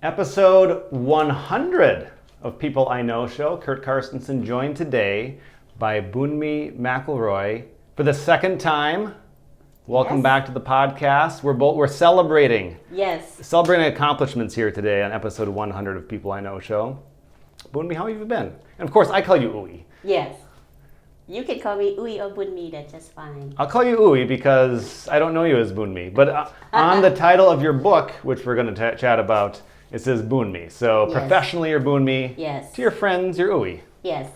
Episode 100 of People I Know show. Kurt Carstensen joined today by Boonmee McElroy for the second time. Welcome back to the podcast. We're celebrating. Yes. Celebrating accomplishments here today on episode 100 of People I Know show. Boonmee, how have you been? And of course, I call you Uwe. Yes. You can call me Uwe or Boonmee, that's just fine. I'll call you Uwe because I don't know you as Boonmee. But on the title of your book, which we're going to chat about, it says Boonmee. So Yes. Professionally, you're Boonmee. Yes. To your friends, you're Uwe. Yes.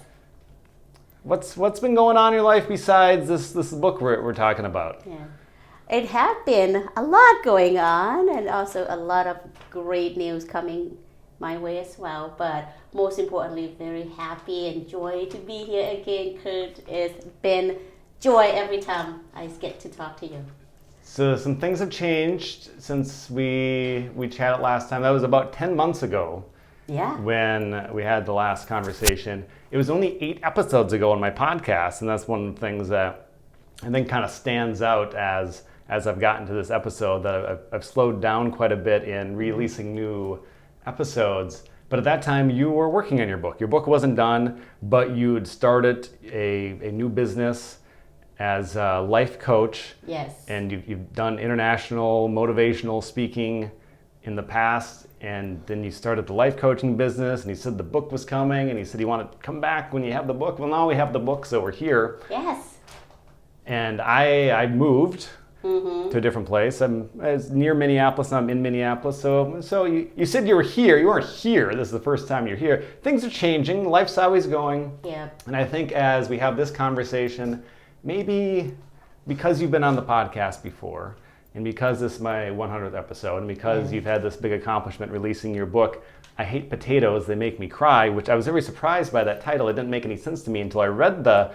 What's been going on in your life besides this book we're talking about? Yeah. It has been a lot going on and also a lot of great news coming my way as well. But most importantly, very happy and joy to be here again, Kurt. It's been joy every time I get to talk to you. So some things have changed since we chatted last time. That was about 10 months ago. Yeah. When we had the last conversation. It was only 8 episodes ago on my podcast, and that's one of the things that I think kind of stands out as I've gotten to this episode, that I've slowed down quite a bit in releasing new episodes. But at that time, you were working on your book. Your book wasn't done, but you'd started a new business as a life coach. Yes. And you've done international motivational speaking in the past, and then you started the life coaching business, and you said the book was coming, and you said you want to come back when you have the book. Well, now we have the book, so we're here. Yes. And I moved to a different place. I'm near Minneapolis, and I'm in Minneapolis. So you said you were here. You weren't here. This is the first time you're here. Things are changing. Life's always going. Yeah. And I think as we have this conversation, maybe because you've been on the podcast before, and because this is my 100th episode, and because you've had this big accomplishment releasing your book, I Hate Potatoes, They Make Me Cry, which I was very surprised by that title. It didn't make any sense to me until I read the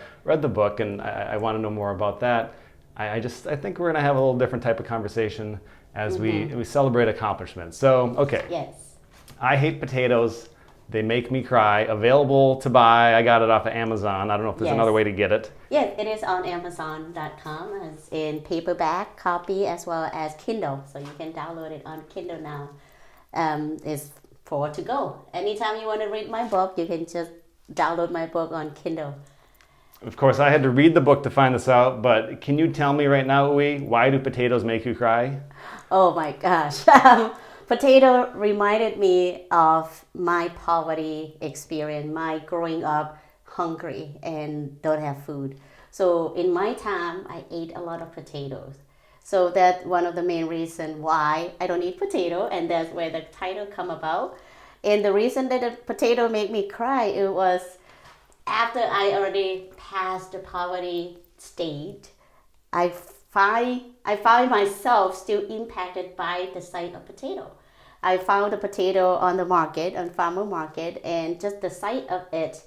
book, and I want to know more about that. I think we're going to have a little different type of conversation as we celebrate accomplishments. So, okay. Yes. I Hate Potatoes, They Make Me Cry. Available to buy. I got it off of Amazon. I don't know if there's another way to get it. Yes, it is on amzn.to. It's in paperback copy as well as Kindle. So you can download it on Kindle now. It's for to go. Anytime you want to read my book, you can just download my book on Kindle. Of course, I had to read the book to find this out, but can you tell me right now, Uwe, why do potatoes make you cry? Oh my gosh. Potato reminded me of my poverty experience, my growing up hungry and don't have food. So in my time, I ate a lot of potatoes. So that's one of the main reasons why I don't eat potato, and that's where the title come about. And the reason that the potato made me cry, it was after I already passed the poverty state, I find myself still impacted by the sight of potato. I found a potato on the market, on farmer market, and just the sight of it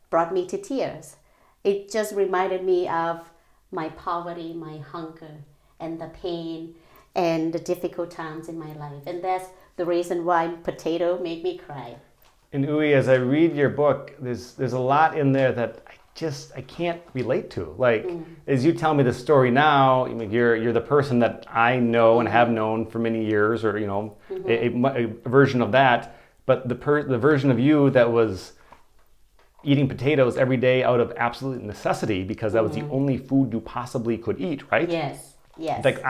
brought me to tears. It just reminded me of my poverty, my hunger, and the pain and the difficult times in my life. And that's the reason why potato made me cry. And Uwe, as I read your book, there's a lot in there that I can't relate to. Like, as you tell me the story now, I mean, you're the person that I know and have known for many years, or a version of that. But the version of you that was eating potatoes every day out of absolute necessity because that was the only food you possibly could eat, right? Yes. Yes. Like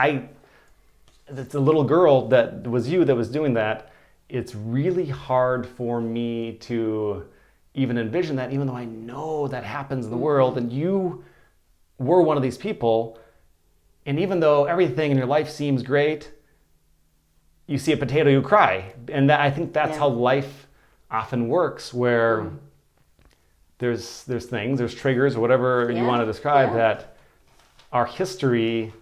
it's a little girl that was you that was doing that. It's really hard for me to even envision that, even though I know that happens in the world, and you were one of these people, and even though everything in your life seems great, you see a potato, you cry. And I think that's how life often works, where there's triggers, or whatever you want to describe, that our history,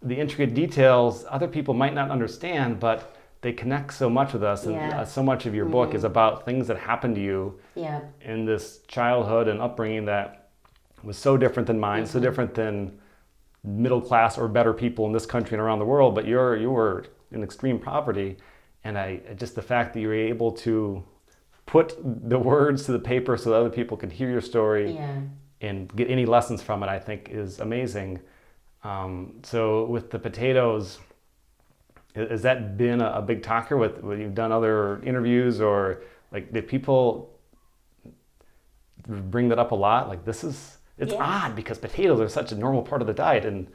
the intricate details, other people might not understand, but they connect so much with us, and so much of your book is about things that happened to you in this childhood and upbringing that was so different than mine, so different than middle class or better people in this country and around the world. But you were in extreme poverty, and just the fact that you were able to put the words to the paper so that other people could hear your story and get any lessons from it, I think is amazing. So with the potatoes, Has that been a big talker with when you've done other interviews, or like did people bring that up a lot? Like it's odd because potatoes are such a normal part of the diet, and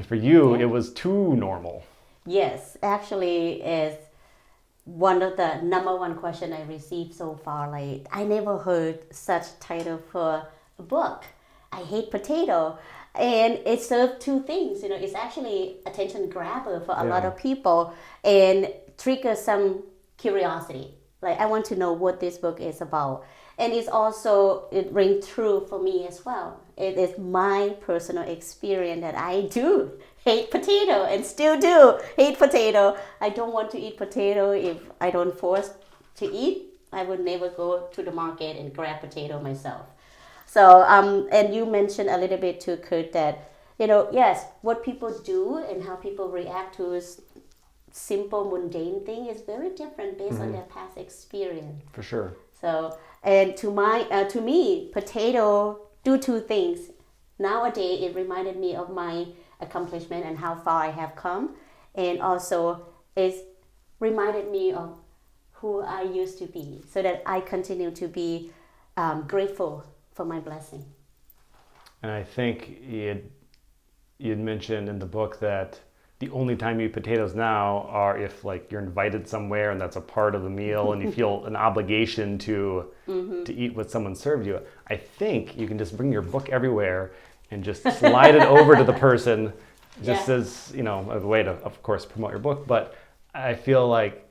for you it was too normal. Yes, actually, is one of the number one question I received so far. Like, I never heard such title for a book. I hate potato, and it served two things. It's actually attention grabber for a lot of people, and triggers some curiosity. Like, I want to know what this book is about, and it rings true for me as well. It is my personal experience that I do hate potato and still do hate potato. I don't want to eat potato if I don't force to eat. I would never go to the market and grab potato myself. So, and you mentioned a little bit too, Kurt, that, yes, what people do and how people react to simple, mundane thing is very different based on their past experience. For sure. So, and to me, potato do two things. Nowadays, it reminded me of my accomplishment and how far I have come, and also it reminded me of who I used to be, so that I continue to be grateful for my blessing. And I think you'd mentioned in the book that the only time you eat potatoes now are if like you're invited somewhere and that's a part of the meal and you feel an obligation to eat what someone served you. I think you can just bring your book everywhere and just slide it over to the person, just as, a way to, of course, promote your book. But I feel like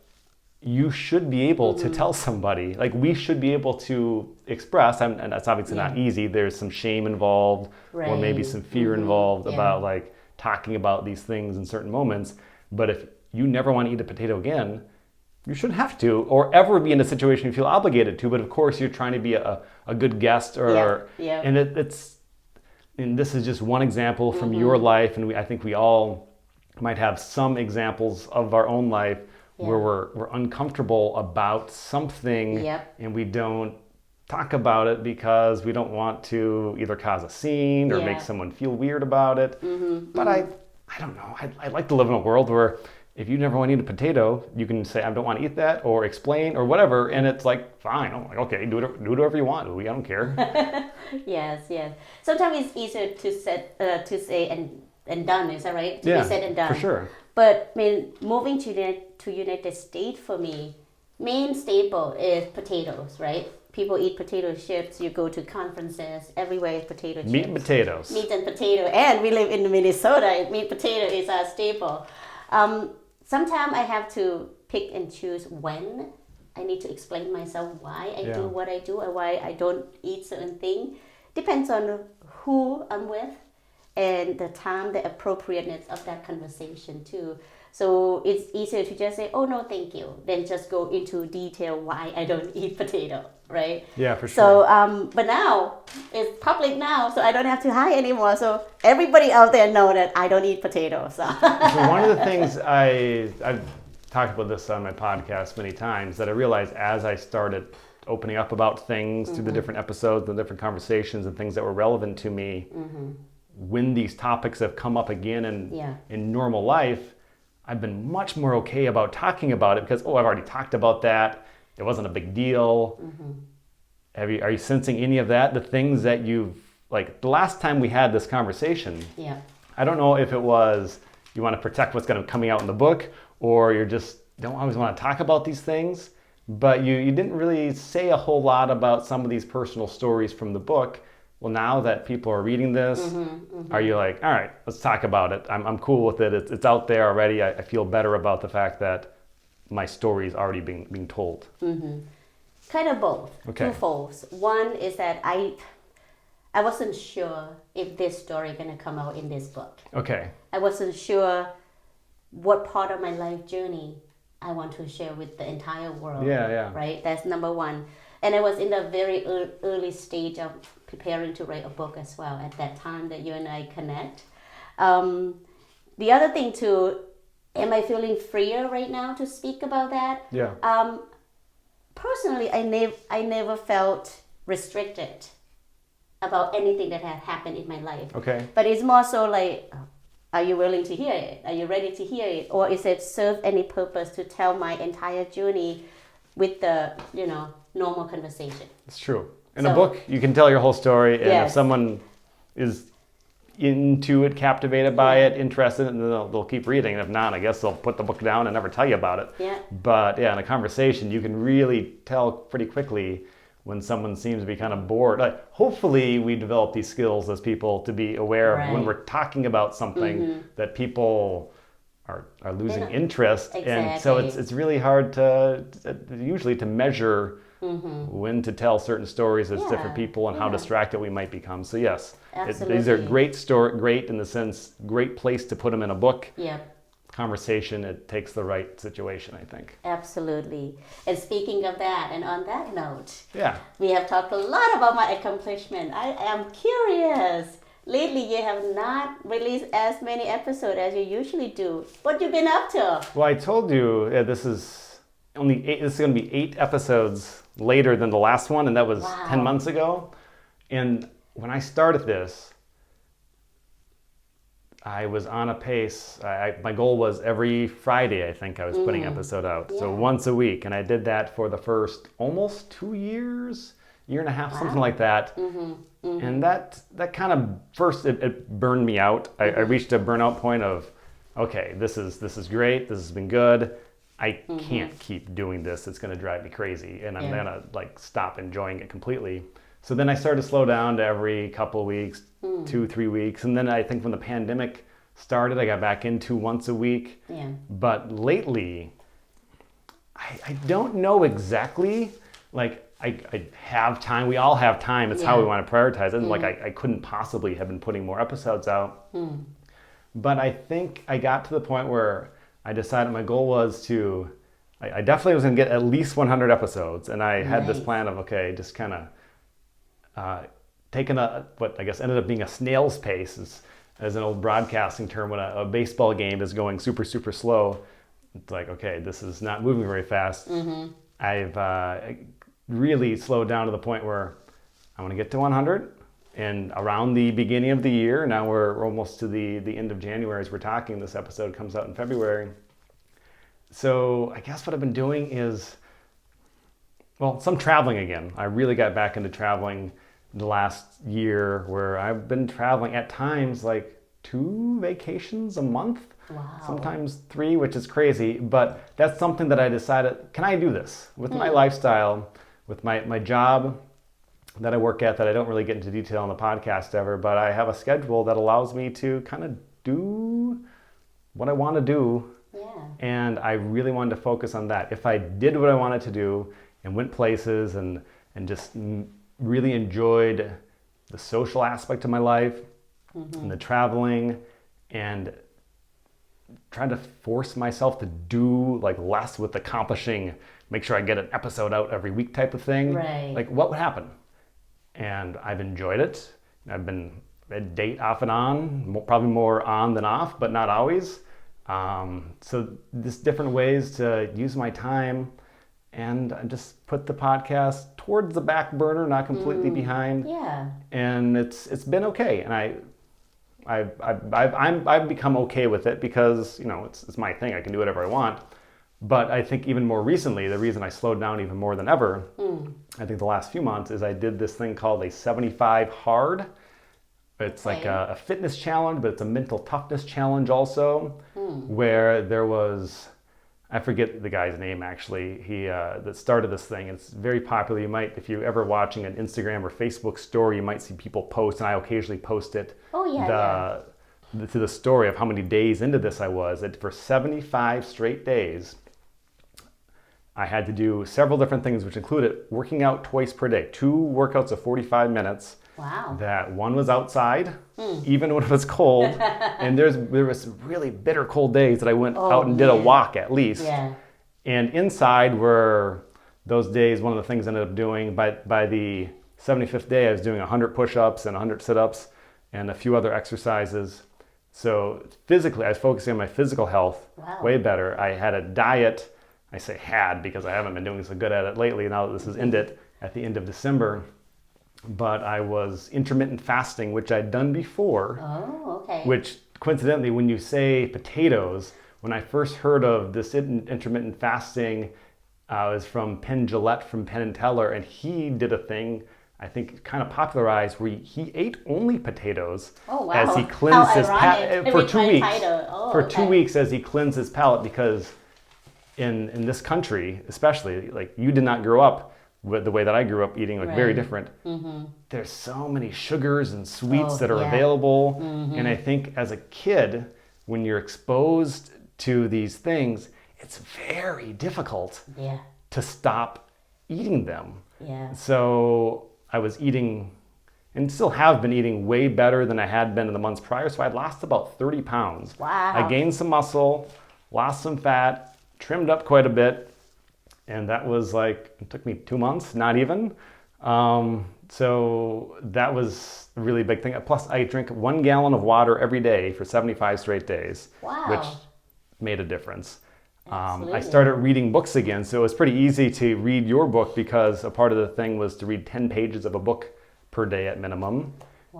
you should be able to tell somebody, like we should be able to express, and that's obviously not easy. There's some shame involved, or maybe some fear involved about like talking about these things in certain moments. But if you never want to eat a potato again, you shouldn't have to, or ever be in a situation you feel obligated to. But of course, you're trying to be a good guest, and and this is just one example from your life, and I think we all might have some examples of our own life where we're uncomfortable about something, and we don't talk about it because we don't want to either cause a scene or make someone feel weird about it. But I don't know. I'd like to live in a world where if you never want to eat a potato, you can say, I don't want to eat that, or explain, or whatever, and it's like, fine. I'm like, okay, do whatever you want. I don't care. Yes. Sometimes it's easier to say and done, is that right? To be said and done. For sure. But moving to United States for me, main staple is potatoes, right? People eat potato chips. You go to conferences, everywhere is potato chips. Meat and potatoes. Meat and potato. And we live in Minnesota. Meat potato is our staple. Sometimes I have to pick and choose when I need to explain myself why I do what I do or why I don't eat certain thing. Depends on who I'm with and the time, the appropriateness of that conversation too. So it's easier to just say, oh no, thank you, than just go into detail why I don't eat potato, right? Yeah, for sure. So, but now, it's public now, so I don't have to hide anymore. So everybody out there know that I don't eat potatoes. So one of the things I've talked about this on my podcast many times, that I realized as I started opening up about things through the different episodes, the different conversations and things that were relevant to me, when these topics have come up again in normal life, I've been much more okay about talking about it because, I've already talked about that. It wasn't a big deal. Are you sensing any of that? The things that you've, like the last time we had this conversation, I don't know if it was you want to protect what's going to coming out in the book, or you just don't always want to talk about these things, but you didn't really say a whole lot about some of these personal stories from the book. Well, now that people are reading this, are you like, all right, let's talk about it. I'm cool with it. It's out there already. I feel better about the fact that my story is already being told. Kind of both. Okay. Twofold. One is that I wasn't sure if this story is going to come out in this book. Okay. I wasn't sure what part of my life journey I want to share with the entire world. Yeah. Right? That's number one. And I was in the very early stage of preparing to write a book as well at that time that you and I connect. The other thing too, am I feeling freer right now to speak about that? Yeah. Personally, I never felt restricted about anything that had happened in my life. Okay. But it's more so like are you willing to hear it? Are you ready to hear it? Or is it serve any purpose to tell my entire journey with the, normal conversation? It's true. In a book, you can tell your whole story, and if someone is into it, captivated by it, interested, and they'll keep reading. And if not, I guess they'll put the book down and never tell you about it. Yeah. But in a conversation, you can really tell pretty quickly when someone seems to be kind of bored. Like, hopefully we develop these skills as people to be aware of when we're talking about something that people are losing interest. Exactly. And so it's really hard to measure when to tell certain stories as different people and how distracted we might become. So yes, these are great in the sense, great place to put them in a book. Yeah. Conversation, it takes the right situation, I think. Absolutely. And speaking of that, and on that note, we have talked a lot about my accomplishment. I am curious. Lately, you have not released as many episodes as you usually do. What you been up to? Well, I told you this is going to be 8 episodes later than the last one, and that was 10 months ago. And when I started this, I was on a pace. My goal was every Friday, I think I was putting an episode out. So once a week. And I did that for the first almost 2 years, year and a half, something like that. And that kind of, first, it burned me out. I reached a burnout point of, okay, this is great. This has been good. I can't keep doing this. It's going to drive me crazy. And I'm going to stop enjoying it completely. So then I started to slow down to every couple of weeks, 2-3 weeks. And then I think when the pandemic started, I got back into once a week. Yeah. But lately, I don't know exactly, I have time. We all have time. It's how we want to prioritize it. And I couldn't possibly have been putting more episodes out. But I think I got to the point where I decided my goal was I definitely was going to get at least 100 episodes. And I had this plan of, just kind of taking what I guess ended up being a snail's pace, as an old broadcasting term, when a baseball game is going super, super slow. It's like, okay, this is not moving very fast. I've really slowed down to the point where I want to get to 100. And around the beginning of the year, now we're almost to the end of January as we're talking. This episode comes out in February. So I guess what I've been doing is, some traveling again. I really got back into traveling the last year, where I've been traveling at times 2 vacations a month. Wow. Sometimes 3, which is crazy. But that's something that I decided, can I do this with my lifestyle, with my job that I work at, that I don't really get into detail on the podcast ever, but I have a schedule that allows me to kind of do what I want to do. Yeah. And I really wanted to focus on that. If I did what I wanted to do and went places and just really enjoyed the social aspect of my life and the traveling, and trying to force myself to do less with accomplishing, make sure I get an episode out every week type of thing. Right. What would happen? And I've enjoyed it. I've been a date off and on, probably more on than off, but not always. So just different ways to use my time, and I just put the podcast towards the back burner, not completely behind. Yeah. And it's been okay, and I've become okay with it because it's my thing. I can do whatever I want. But I think even more recently, the reason I slowed down even more than ever, I think the last few months, is I did this thing called a 75 hard. It's like a fitness challenge, but it's a mental toughness challenge also, where there was, I forget the guy's name actually, he that started this thing. It's very popular. You might, if you're ever watching an Instagram or Facebook story, you might see people post, and I occasionally post it. To the story of how many days into this I was. For 75 straight days, I had to do several different things, which included working out twice per day, 2 workouts of 45 minutes. Wow. That one was outside, even when it was cold. And there was really bitter cold days that I went out and did a walk at least. Yeah. And inside were those days, one of the things I ended up doing, by the 75th day, I was doing 100 push-ups and 100 sit-ups and a few other exercises. So physically, I was focusing on my physical health way better. I had a diet. I say had because I haven't been doing so good at it lately, now that this has ended at the end of December. But I was intermittent fasting, which I'd done before, which coincidentally, when you say potatoes, when I first heard of this intermittent fasting, it was from Penn Jillette from Penn and Teller, and he did a thing I think kind of popularized where he ate only potatoes as he cleansed his palate for 2 weeks. For 2 weeks as he cleansed his palate, because in this country, especially, like, you did not grow up with the way that I grew up eating, like very different. There's so many sugars and sweets that are available. And I think as a kid, when you're exposed to these things, it's very difficult to stop eating them. So I was eating, and still have been eating, way better than I had been in the months prior. So I lost about 30 pounds. I gained some muscle, lost some fat, trimmed up quite a bit. And that was like, it took me 2 months, not even. So that was a really big thing. Plus, I drink 1 gallon of water every day for 75 straight days, which made a difference. I started reading books again, so it was pretty easy to read your book, because a part of the thing was to read 10 pages of a book per day at minimum.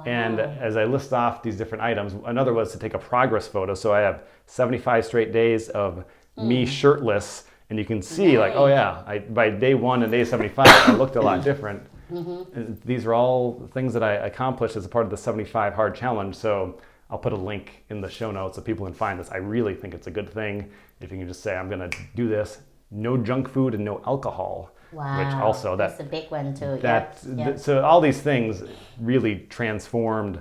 And as I list off these different items, another was to take a progress photo. So I have 75 straight days of me shirtless, and you can see like, oh yeah, by day 1 and day 75, I looked a lot different. And these are all things that I accomplished as a part of the 75 Hard Challenge. So I'll put a link in the show notes so people can find this. I really think it's a good thing if you can just say, I'm going to do this. No junk food and no alcohol. Which also, that's a big one too. So all these things really transformed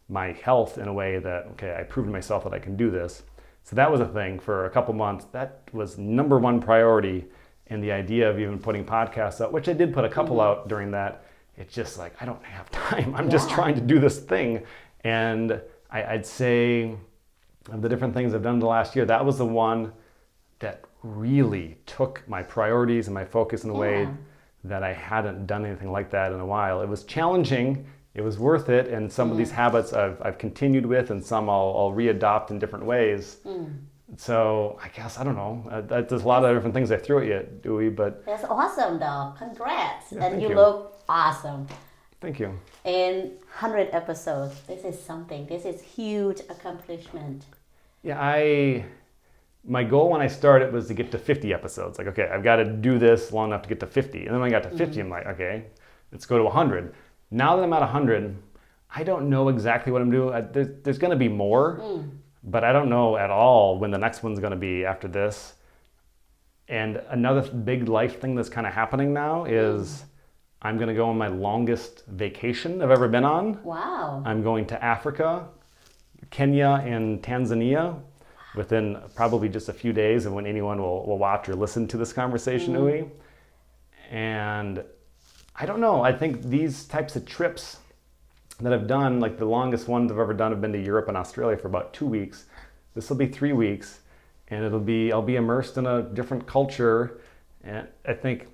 my health in a way that, okay, I proved to myself that I can do this. So that was a thing for a couple months. That was number 1 priority. And the idea of even putting podcasts out, which I did put a couple out during that, it's just like, I don't have time. I'm just trying to do this thing. And I'd say of the different things I've done in the last year, that was the one that really took my priorities and my focus in a way that I hadn't done anything like that in a while. It was challenging. It was worth it. And some of these habits I've continued with, and some I'll readopt in different ways. So I guess, I don't know, there's a lot of different things I threw at you, Dewey, but... That's awesome though. Congrats. And you you. look awesome. Thank you. In 100 episodes, this is something. This is huge accomplishment. Yeah, my goal when I started was to get to 50 episodes. Like, okay, I've got to do this long enough to get to 50. And then when I got to 50, I'm like, okay, let's go to 100. Now that I'm at 100, I don't know exactly what I'm doing. There's going to be more, but I don't know at all when the next one's going to be after this. And another big life thing that's kind of happening now is I'm going to go on my longest vacation I've ever been on. Wow. I'm going to Africa, Kenya, and Tanzania within probably just a few days of when anyone will watch or listen to this conversation, Uwe. And I don't know, I think these types of trips that I've done, like the longest ones I've ever done have been to Europe and Australia for about 2 weeks. This will be 3 weeks, and I'll be immersed in a different culture. And I think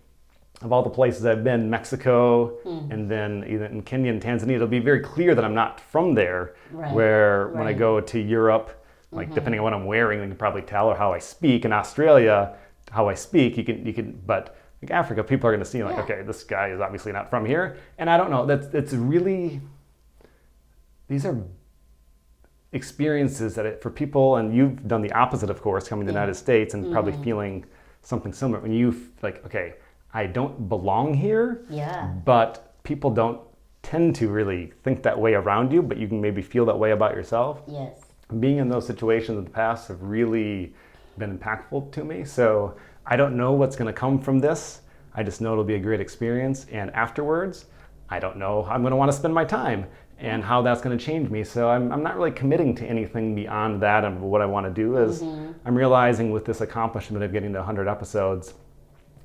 of all the places I've been, Mexico, and then either in Kenya and Tanzania, it'll be very clear that I'm not from there. Where when I go to Europe, like depending on what I'm wearing, you can probably tell, or how I speak. In Australia, how I speak, you can, but like Africa, people are going to see like, okay, this guy is obviously not from here. And I don't know, it's really, these are experiences that for people, and you've done the opposite, of course, coming to the United States and probably feeling something similar. When you like, okay, I don't belong here, but people don't tend to really think that way around you, but you can maybe feel that way about yourself. Yes. Being in those situations in the past have really been impactful to me. So I don't know what's going to come from this. I just know it'll be a great experience. And afterwards, I don't know how I'm going to want to spend my time and how that's going to change me. So I'm not really committing to anything beyond that and what I want to do. Is I'm realizing with this accomplishment of getting to 100 episodes,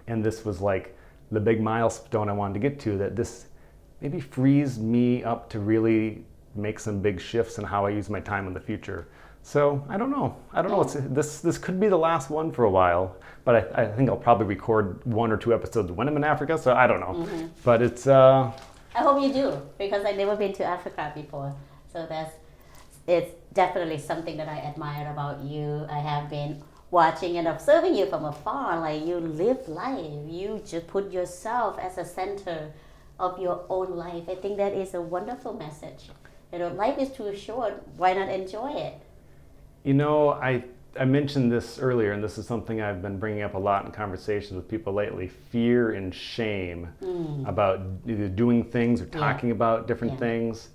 and this was like the big milestone I wanted to get to, that this maybe frees me up to really make some big shifts in how I use my time in the future. So I don't know. This could be the last one for a while, but I think I'll probably record 1 or 2 episodes when I'm in Africa. So I don't know, but it's. I hope you do, because I've never been to Africa before. So it's definitely something that I admire about you. I have been watching and observing you from afar. Like, you live life. You just put yourself as a center of your own life. I think that is a wonderful message. Life is too short. Why not enjoy it? You know, I mentioned this earlier, and this is something I've been bringing up a lot in conversations with people lately, fear and shame about either doing things or talking about different things.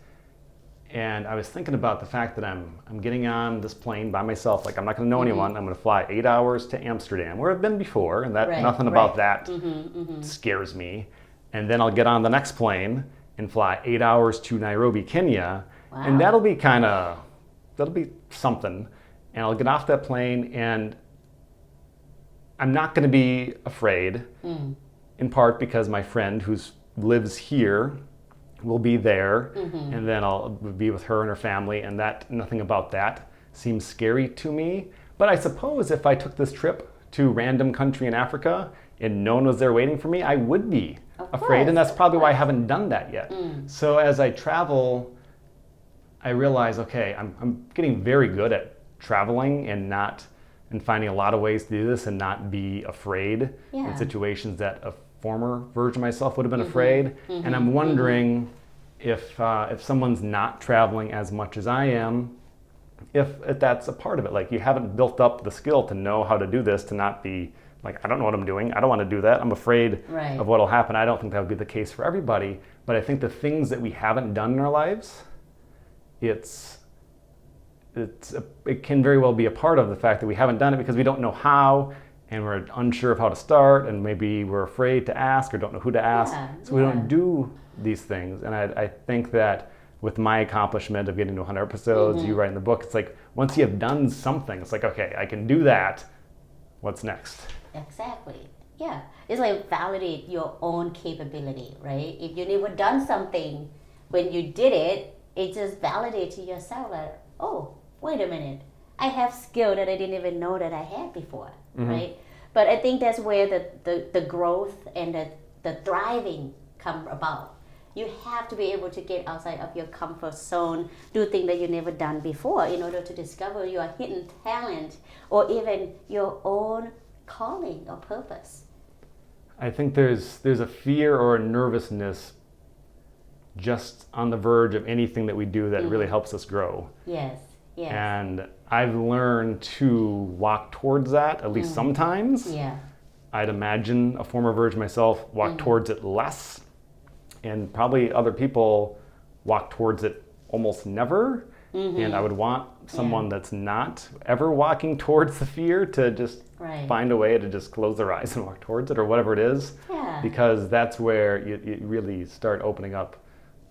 And I was thinking about the fact that I'm getting on this plane by myself. Like, I'm not going to know anyone. I'm going to fly 8 hours to Amsterdam, where I've been before, and that nothing about that scares me. And then I'll get on the next plane and fly 8 hours to Nairobi, Kenya, and that'll be something. And I'll get off that plane, and I'm not going to be afraid, in part because my friend who lives here will be there, and then I'll be with her and her family, and that nothing about that seems scary to me. But I suppose if I took this trip to a random country in Africa and no one was there waiting for me, I would be afraid, and that's probably why I haven't done that yet. So as I travel, I realize, okay, I'm getting very good at traveling and finding a lot of ways to do this and not be afraid in situations that a former version of myself would have been afraid. And I'm wondering if someone's not traveling as much as I am, if that's a part of it. Like, you haven't built up the skill to know how to do this, to not be like, I don't know what I'm doing. I don't want to do that. I'm afraid of what will happen. I don't think that would be the case for everybody. But I think the things that we haven't done in our lives, it can very well be a part of the fact that we haven't done it because we don't know how, and we're unsure of how to start, and maybe we're afraid to ask or don't know who to ask. So we don't do these things. And I think that with my accomplishment of getting to 100 episodes, you writing the book, it's like once you have done something, it's like, okay, I can do that. What's next? Exactly. Yeah. It's like validate your own capability, right? If you never done something, when you did it, it just validates to yourself that, oh, wait a minute, I have skill that I didn't even know that I had before, right? But I think that's where the growth and the thriving come about. You have to be able to get outside of your comfort zone, do things that you never done before in order to discover your hidden talent or even your own calling or purpose. I think there's a fear or a nervousness just on the verge of anything that we do that really helps us grow. Yes. And I've learned to walk towards that, at least sometimes. Yeah. I'd imagine a former version of myself walk towards it less, and probably other people walk towards it almost never. And I would want someone that's not ever walking towards the fear to just find a way to just close their eyes and walk towards it, or whatever it is. Because that's where you really start opening up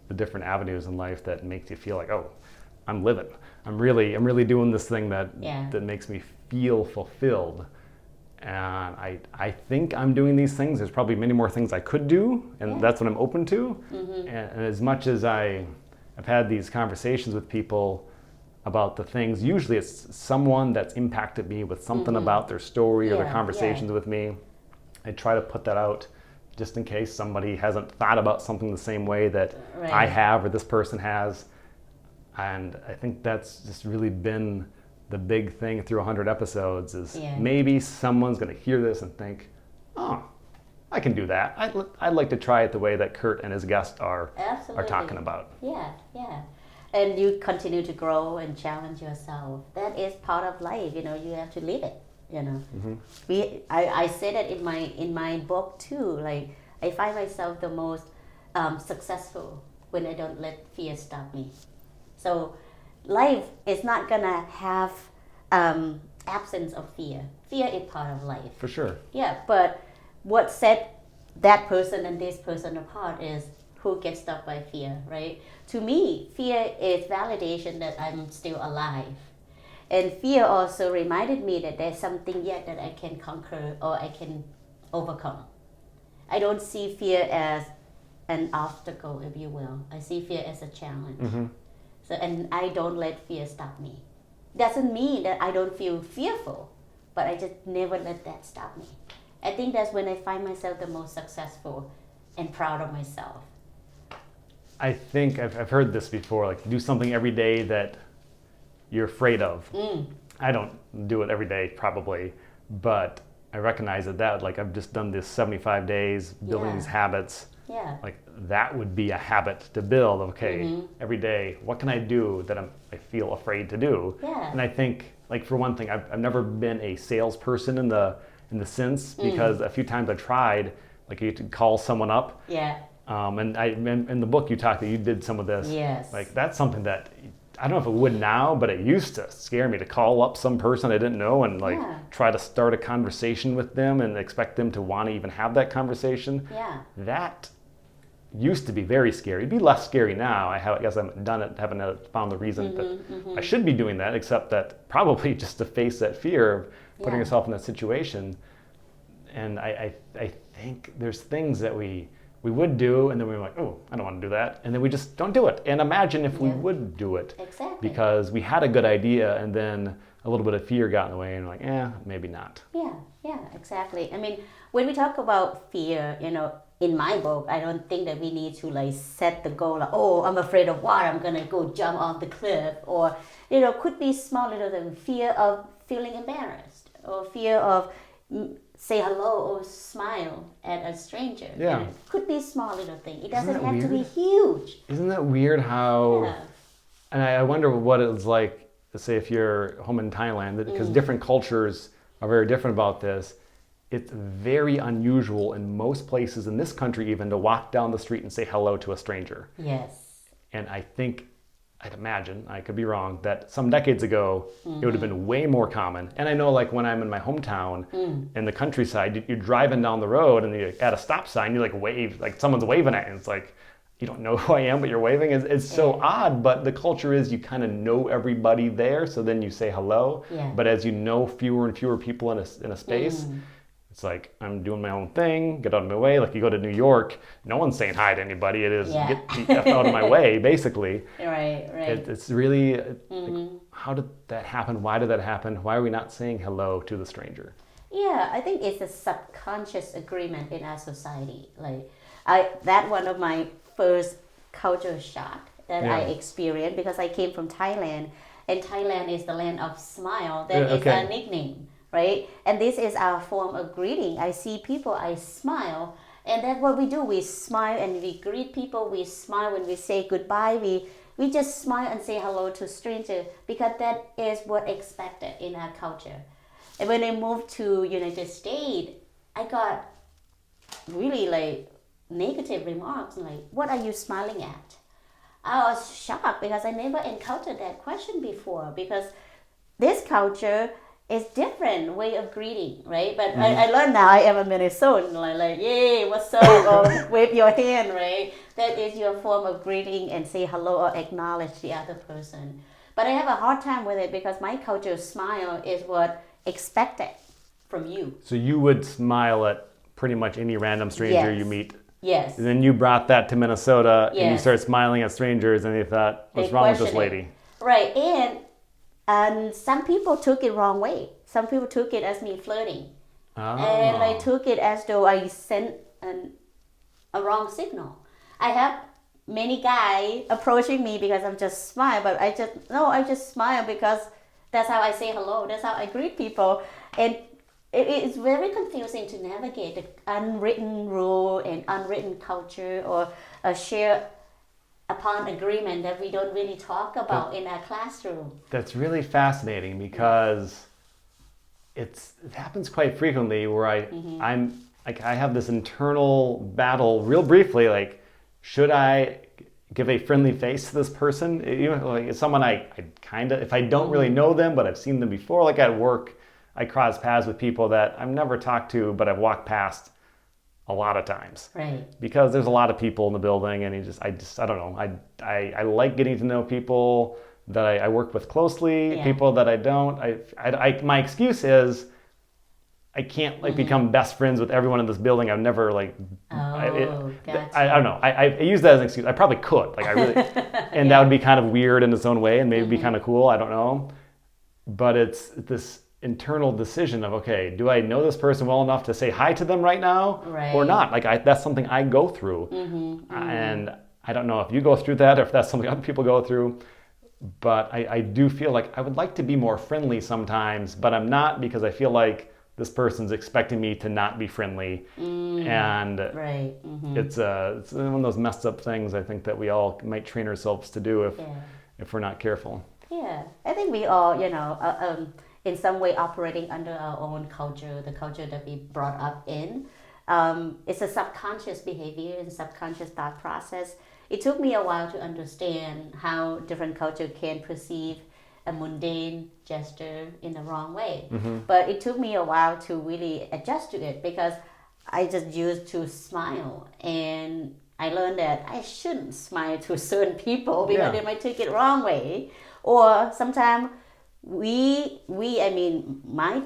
the different avenues in life that makes you feel like, oh, I'm living. I'm really doing this thing that makes me feel fulfilled. And I think I'm doing these things. There's probably many more things I could do, and that's what I'm open to. And as much as I've had these conversations with people about the things, usually it's someone that's impacted me with something about their story or their conversations with me. I try to put that out just in case somebody hasn't thought about something the same way that I have or this person has. And I think that's just really been the big thing through 100 episodes is maybe someone's going to hear this and think, oh, I can do that. I'd like to try it the way that Kurt and his guest are talking about. Yeah. And you continue to grow and challenge yourself. That is part of life, you have to live it, I said it in my book too, like I find myself the most successful when I don't let fear stop me. So life is not gonna have absence of fear. Fear is part of life. For sure. Yeah, but what set that person and this person apart is who gets stopped by fear, right? To me, fear is validation that I'm still alive. And fear also reminded me that there's something yet that I can conquer or I can overcome. I don't see fear as an obstacle, if you will. I see fear as a challenge. So, and I don't let fear stop me. Doesn't mean that I don't feel fearful, but I just never let that stop me. I think that's when I find myself the most successful and proud of myself. I think I've heard this before, like do something every day that you're afraid of. I don't do it every day probably, but I recognize that like I've just done this 75 days building Yeah. these habits. Yeah. Like that would be a habit to build. Okay, every day, what can I do that I feel afraid to do? Yeah. And I think, like for one thing, I've never been a salesperson in the sense, because a few times I tried, like you could call someone up. Yeah. And in the book you talked that you did some of this. Yes. Like that's something that I don't know if it would now, but it used to scare me to call up some person I didn't know and like try to start a conversation with them and expect them to want to even have that conversation. Yeah. That used to be very scary. It'd be less scary now. I guess I haven't done it, haven't found the reason that I should be doing that, except that probably just to face that fear of putting yourself in that situation. And I think there's things that we would do, and then we're like, oh, I don't want to do that. And then we just don't do it. And imagine if we would do it. Exactly. Because we had a good idea, and then a little bit of fear got in the way, and we're like, maybe not. Yeah, exactly. I mean, when we talk about fear, in my book, I don't think that we need to like set the goal like, oh, I'm afraid of water, I'm gonna go jump off the cliff, or could be small little thing, fear of feeling embarrassed, or fear of say hello or smile at a stranger. Yeah. It could be small little thing. It doesn't that have to be weird? huge. Isn't that weird how... Yeah. And I wonder what it's like, say if you're home in Thailand, because different cultures are very different about this. It's very unusual in most places in this country even to walk down the street and say hello to a stranger. Yes. And I think, I'd imagine, I could be wrong, that some decades ago it would have been way more common. And I know like when I'm in my hometown in the countryside, you're driving down the road and you're at a stop sign, you like wave, like someone's waving at you. And it's like, you don't know who I am, but you're waving. It's so odd, but the culture is you kind of know everybody there, so then you say hello. Yeah. But as you know fewer and fewer people in a space, it's like, I'm doing my own thing, get out of my way. Like you go to New York, no one's saying hi to anybody. It is, get the F out of my way, basically. Right. It's really, like, how did that happen? Why did that happen? Why are we not saying hello to the stranger? Yeah, I think it's a subconscious agreement in our society. Like, that one of my first culture shock that I experienced, because I came from Thailand, and Thailand is the land of smile. That is our nickname, right? And this is our form of greeting. I see people, I smile, and that's what we do. We smile and we greet people. We smile when we say goodbye. We just smile and say hello to strangers, because that is what expected in our culture. And when I moved to United States, I got really like negative remarks, like, what are you smiling at? I was shocked because I never encountered that question before, because this culture is different way of greeting, right? But I learned now, I am a Minnesotan, like yay, what's up, or wave your hand, right? That is your form of greeting and say hello or acknowledge the other person. But I have a hard time with it because my culture smile is what expected from you. So you would smile at pretty much any random stranger you meet. Yes. And then you brought that to Minnesota and you Yes. started smiling at strangers and they thought, what's wrong with this lady? Right. And some people took it wrong way. Some people took it as me flirting. Oh. And I took it as though I sent a wrong signal. I have many guys approaching me because I'm just smile, but I just smile because that's how I say hello. That's how I greet people. And it's very confusing to navigate the unwritten rule and unwritten culture, or a share upon agreement that we don't really talk about in our classroom. That's really fascinating because it happens quite frequently where I'm like, I have this internal battle real briefly, like, should I give a friendly face to this person? Even like it's someone I kind of, if I don't really know them, but I've seen them before, like at work, I cross paths with people that I've never talked to, but I've walked past a lot of times. Right. Because there's a lot of people in the building, and I don't know. I like getting to know people that I work with closely, people that I don't. My excuse is I can't become best friends with everyone in this building. I've never Gotcha. I don't know. I use that as an excuse. I probably could. Like I really, and that would be kind of weird in its own way, and maybe be kind of cool. I don't know. But it's this internal decision of, okay, do I know this person well enough to say hi to them right now, or not? Like that's something I go through, and I don't know if you go through that or if that's something other people go through. But I do feel like I would like to be more friendly sometimes, but I'm not, because I feel like this person's expecting me to not be friendly, and Right. it's one of those messed up things I think that we all might train ourselves to do if we're not careful. Yeah, I think we all, in some way operating under our own culture, the culture that we brought up in. It's a subconscious behavior and subconscious thought process. It took me a while to understand how different culture can perceive a mundane gesture in the wrong way. But it took me a while to really adjust to it because I just used to smile, and I learned that I shouldn't smile to certain people because they might take it wrong way. Or sometimes my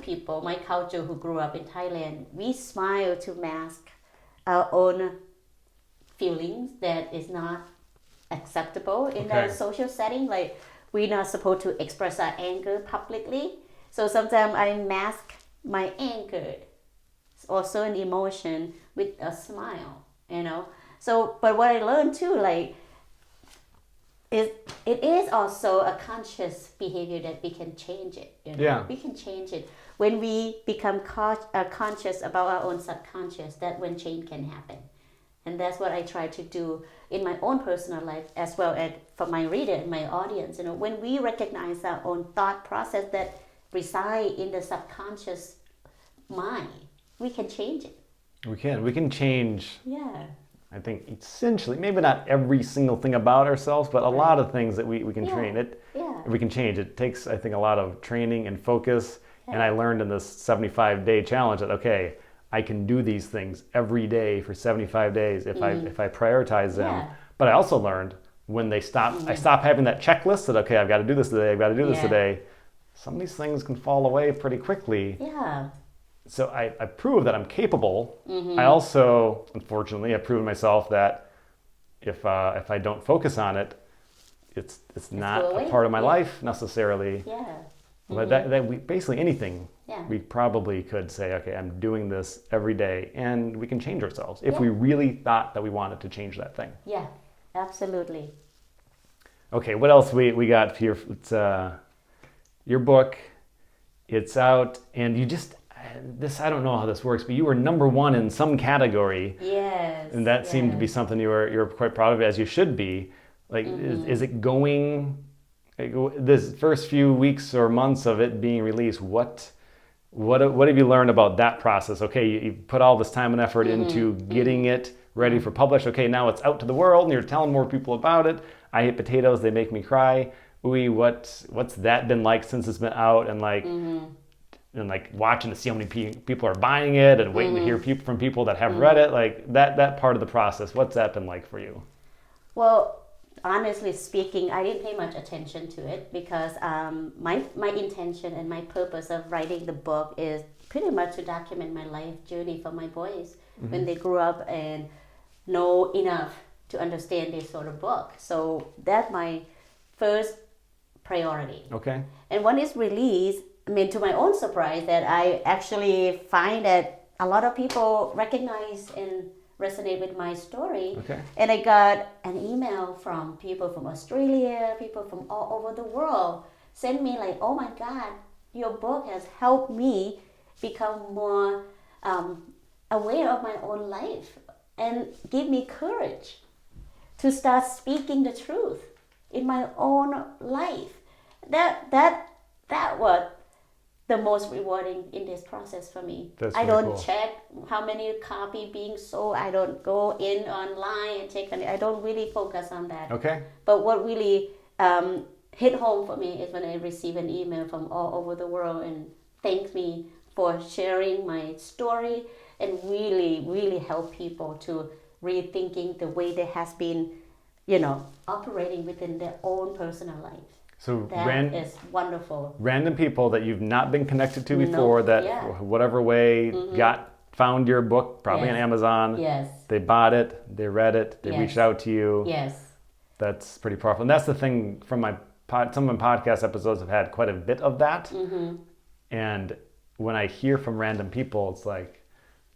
people, my culture who grew up in Thailand, we smile to mask our own feelings that is not acceptable in a social setting. Like, we're not supposed to express our anger publicly. So sometimes I mask my anger or certain emotion with a smile, So, but what I learned too, like, it is also a conscious behavior that we can change it. We can change it when we become conscious about our own subconscious. That when change can happen, and that's what I try to do in my own personal life as well as for my reader and my audience. When we recognize our own thought process that reside in the subconscious mind, we can change it. We can change. Yeah. I think essentially, maybe not every single thing about ourselves, but a lot of things that we can train. We can change. It takes, I think, a lot of training and focus. And I learned in this 75-day challenge that, okay, I can do these things every day for 75 days if I prioritize them. But I also learned when I stop having that checklist that, okay, I've got to do this today, I've got to do this today. Some of these things can fall away pretty quickly. Yeah. So I proved that I'm capable. I also, unfortunately, have proven myself that if I don't focus on it, it's not a part of my life necessarily. Yeah. But that we basically anything we probably could say, okay, I'm doing this every day, and we can change ourselves if we really thought that we wanted to change that thing. Yeah, absolutely. Okay, what else we got here? It's your book. It's out, and you just. I don't know how this works, but you were #1 in some category. Yes. And that seemed to be something you're quite proud of, as you should be. Like, is it going, like, this first few weeks or months of it being released, what have you learned about that process? Okay, you put all this time and effort into getting it ready for publish. Okay, now it's out to the world and you're telling more people about it. I hate potatoes, they make me cry. Ooh, what's that been like since it's been out? And like, and like watching to see how many people are buying it and waiting to hear from people that have read it, like that part of the process, what's that been like for you? Well, honestly speaking, I didn't pay much attention to it because my intention and my purpose of writing the book is pretty much to document my life journey for my boys when they grew up and know enough to understand this sort of book. So that's my first priority. Okay. And when it's released, to my own surprise, that I actually find that a lot of people recognize and resonate with my story. Okay. And I got an email from people from Australia, people from all over the world, send me like, oh my God, your book has helped me become more aware of my own life and give me courage to start speaking the truth in my own life. That was the most rewarding in this process for me. I don't check how many copy being sold. I don't go in online and check. I don't really focus on that. Okay. But what really hit home for me is when I receive an email from all over the world and thank me for sharing my story and really, really help people to rethinking the way they has been, operating within their own personal life. So that is wonderful. Random people that you've not been connected to before whatever way found your book, probably on Amazon. Yes. They bought it, they read it, they reached out to you. Yes. That's pretty powerful. And that's the thing from some of my podcast episodes have had quite a bit of that. And when I hear from random people, it's like,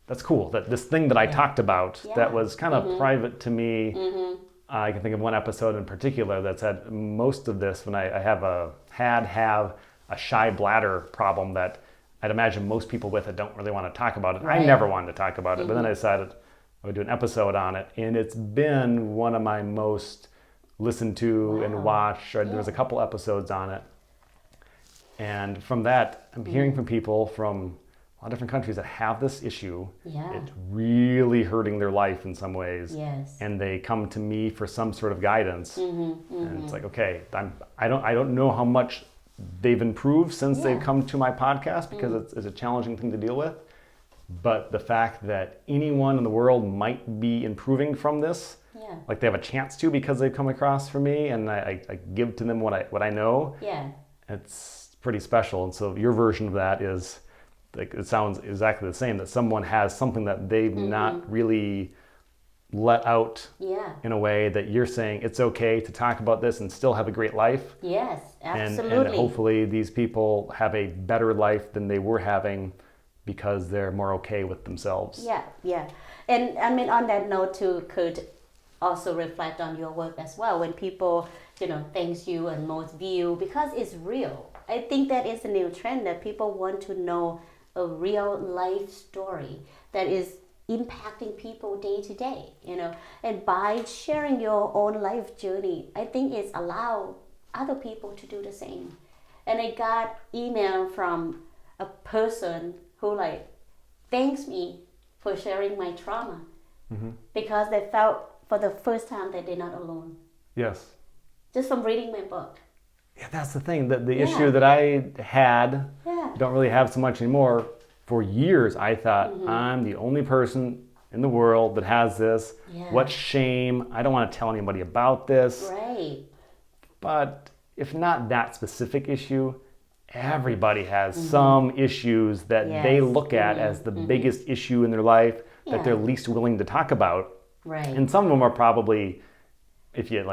that's cool. That this thing that I talked about that was kind of private to me. I can think of one episode in particular that's had most of this when I have a shy bladder problem that I'd imagine most people with it don't really want to talk about it. Right. I never wanted to talk about it, but then I decided I would do an episode on it, and it's been one of my most listened to and watched. There was a couple episodes on it, and from that, I'm hearing from people from a lot of different countries that have this issue. Yeah. It's really hurting their life in some ways. Yes. And they come to me for some sort of guidance. And it's like, okay, I don't know how much they've improved since they've come to my podcast, because it's a challenging thing to deal with. But the fact that anyone in the world might be improving from this, like they have a chance to because they've come across from me, and I give to them what I know. Yeah. It's pretty special. And so your version of that is, like, it sounds exactly the same, that someone has something that they've not really let out in a way that you're saying it's okay to talk about this and still have a great life. Yes, absolutely. And hopefully these people have a better life than they were having because they're more okay with themselves. Yeah. And I mean, on that note too, could also reflect on your work as well. When people, thanks you and most view, because it's real. I think that is a new trend, that people want to know a real life story that is impacting people day to day, and by sharing your own life journey, I think it's allowed other people to do the same. And I got email from a person who thanks me for sharing my trauma, because they felt for the first time that they're not alone. Yes. Just from reading my book. Yeah, that's the thing. The issue that I had, don't really have so much anymore. For years, I thought, I'm the only person in the world that has this. Yeah. What shame. I don't want to tell anybody about this. Right. But if not that specific issue, everybody has some issues that they look at as the biggest issue in their life that they're least willing to talk about. Right. And some of them are probably, if you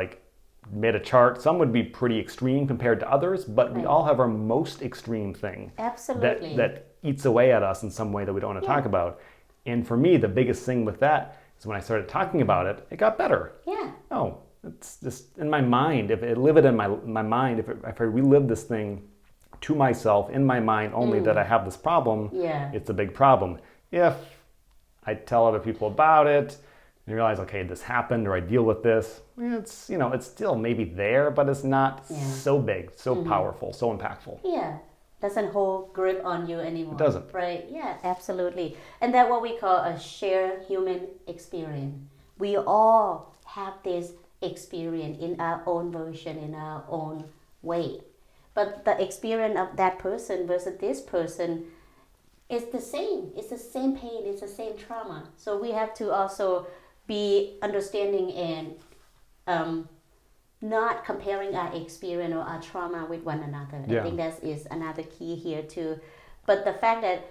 made a chart, some would be pretty extreme compared to others, but we all have our most extreme thing. Absolutely. That eats away at us in some way that we don't want to talk about. And for me, the biggest thing with that is when I started talking about it, it got better. Yeah. Oh, it's just in my mind. If I live it in my mind, if I relive this thing to myself in my mind only that I have this problem, it's a big problem. If I tell other people about it, and realize, okay, this happened, or I deal with this, it's, it's still maybe there, but it's not so big, so powerful, so impactful. Yeah. Doesn't hold grip on you anymore. It doesn't. Right. Yeah, absolutely. And that's what we call a shared human experience. We all have this experience in our own version, in our own way. But the experience of that person versus this person is the same. It's the same pain, it's the same trauma. So we have to also be understanding and not comparing our experience or our trauma with one another. I think that is another key here too. But the fact that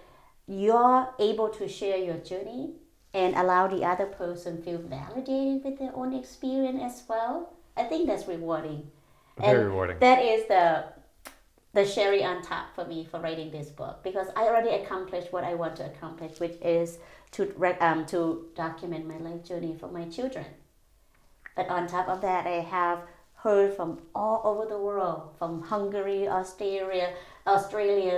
you're able to share your journey and allow the other person feel validated with their own experience as well, I think that's rewarding. Very rewarding. That is the cherry on top for me for writing this book, because I already accomplished what I want to accomplish, which is to document my life journey for my children. But on top of that, I have heard from all over the world, from Hungary, Australia,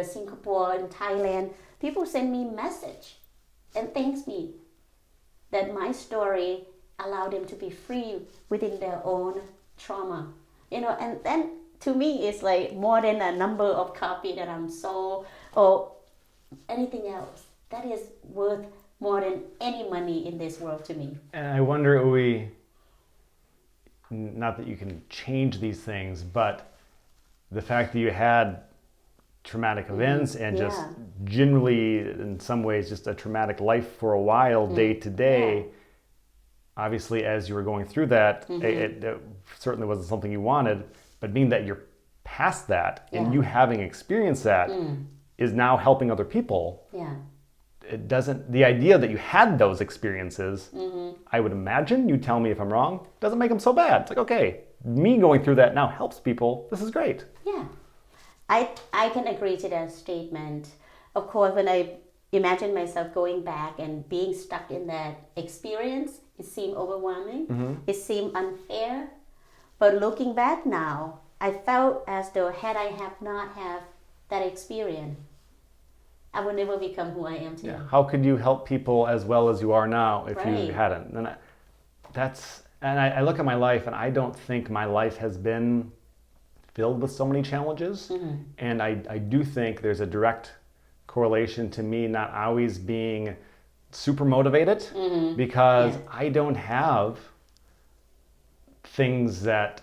Singapore, and Thailand. People send me message and thanks me that my story allowed them to be free within their own trauma. And then to me, it's more than a number of copies that I'm sold or anything else. That is worth more than any money in this world to me. And I wonder, not that you can change these things, but the fact that you had traumatic events and just generally, in some ways, just a traumatic life for a while, day to day, obviously, as you were going through that, it certainly wasn't something you wanted, but being that you're past that and you having experienced that is now helping other people. Yeah. The idea that you had those experiences, I would imagine, you tell me if I'm wrong, doesn't make them so bad. It's okay, me going through that now helps people. This is great. Yeah. I can agree to that statement. Of course, when I imagine myself going back and being stuck in that experience, it seemed overwhelming. It seemed unfair. But looking back now, I felt as though had I have not have that experience, I would never become who I am today. Yeah. How could you help people as well as you are now if you Right. hadn't? And I look at my life, and I don't think my life has been filled with so many challenges. And I do think there's a direct correlation to me not always being super motivated because I don't have things that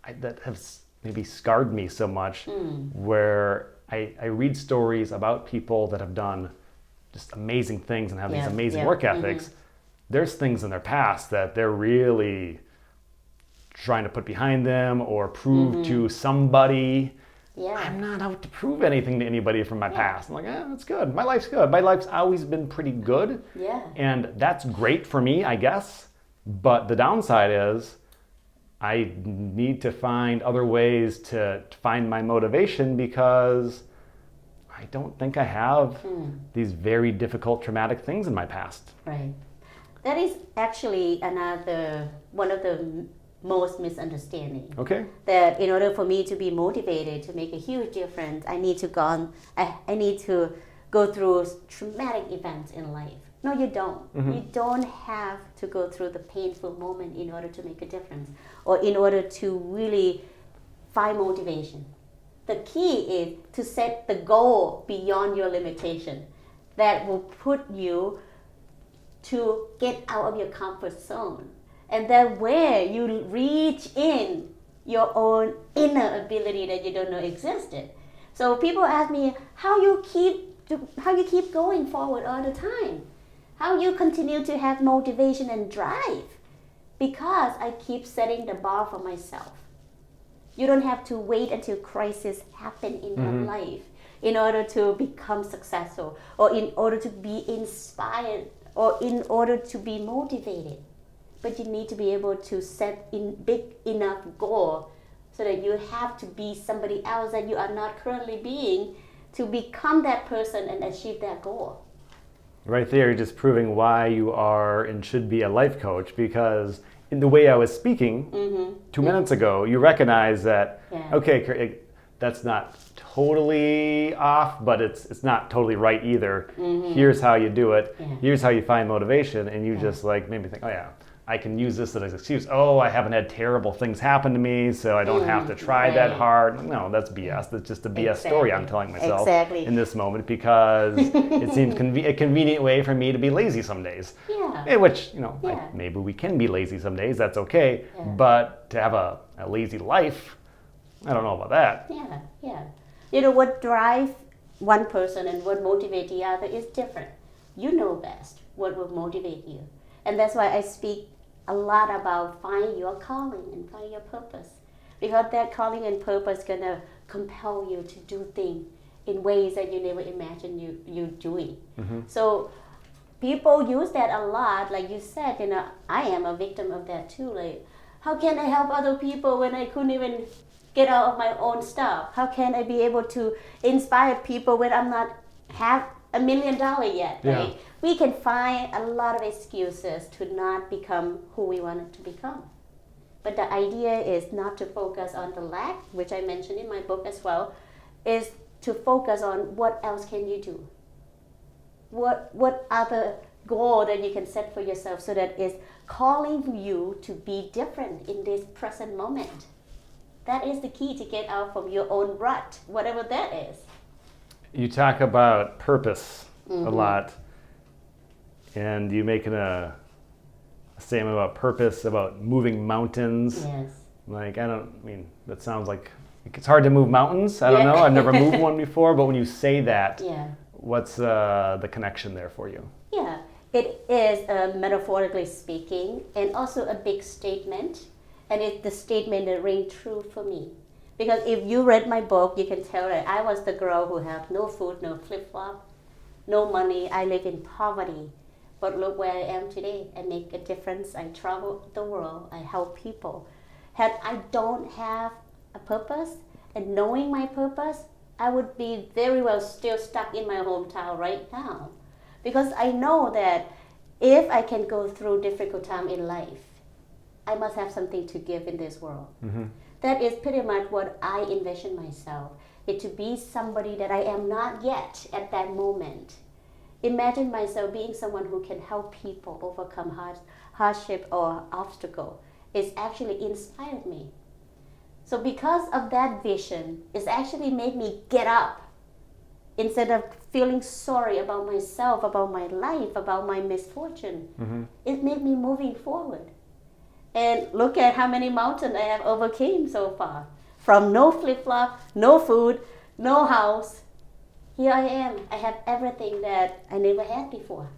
have maybe scarred me so much where I read stories about people that have done just amazing things and have these amazing work ethics. There's things in their past that they're really trying to put behind them or prove to somebody. Yeah. I'm not out to prove anything to anybody from my past. I'm like, that's good. My life's good. My life's always been pretty good. Yeah. And that's great for me, I guess. But the downside is I need to find other ways to find my motivation because I don't think I have these very difficult, traumatic things in my past. Right. That is actually one of the most misunderstanding. Okay. That in order for me to be motivated to make a huge difference, I need to go through traumatic events in life. No, you don't. You don't have to go through the painful moment in order to make a difference or in order to really find motivation. The key is to set the goal beyond your limitation that will put you to get out of your comfort zone. And then where you reach in your own inner ability that you don't know existed. So people ask me how you keep going forward all the time, how you continue to have motivation and drive, because I keep setting the bar for myself. You don't have to wait until crisis happen in your life in order to become successful or in order to be inspired or in order to be motivated. But you need to be able to set in big enough goal so that you have to be somebody else that you are not currently being to become that person and achieve that goal. Right there, you're just proving why you are and should be a life coach, because in the way I was speaking 2 minutes ago, you recognize that, okay, that's not totally off, but it's not totally right either. Here's how you do it. Here's how you find motivation. And you just like made me think, oh yeah, I can use this as an excuse. Oh, I haven't had terrible things happen to me, so I don't have to try that hard. No, that's BS. That's just a BS story I'm telling myself in this moment because it seems a convenient way for me to be lazy some days. Yeah. Which, maybe we can be lazy some days, that's okay. But to have a lazy life, I don't know about that. Yeah. You know, what drives one person and what motivates the other is different. You know best what will motivate you. And that's why I speak a lot about finding your calling and finding your purpose. Because that calling and purpose is going to compel you to do things in ways that you never imagined you doing. So people use that a lot. Like you said, I am a victim of that too. Like, how can I help other people when I couldn't even get out of my own stuff? How can I be able to inspire people when I'm not have $1 million yet, right? We can find a lot of excuses to not become who we wanted to become. But the idea is not to focus on the lack, which I mentioned in my book as well, is to focus on what else can you do? What other goal that you can set for yourself so that is calling you to be different in this present moment. That is the key to get out from your own rut, whatever that is. You talk about purpose a lot, and you make a statement about purpose, about moving mountains. Yes. Like, that sounds like it's hard to move mountains. I don't know. I've never moved one before, but when you say that, what's the connection there for you? Yeah, it is metaphorically speaking, and also a big statement, and it's the statement that rings true for me. Because if you read my book, you can tell that I was the girl who had no food, no flip-flop, no money. I live in poverty. But look where I am today. I make a difference. I travel the world. I help people. Had I don't have a purpose and knowing my purpose, I would be very well still stuck in my hometown right now. Because I know that if I can go through difficult time in life, I must have something to give in this world. That is pretty much what I envision myself. is to be somebody that I am not yet at that moment. Imagine myself being someone who can help people overcome hardship or obstacle. It's actually inspired me. So because of that vision, it's actually made me get up. Instead of feeling sorry about myself, about my life, about my misfortune, it made me moving forward. And look at how many mountains I have overcame so far. From no flip-flop, no food, no house. Here I am. I have everything that I never had before.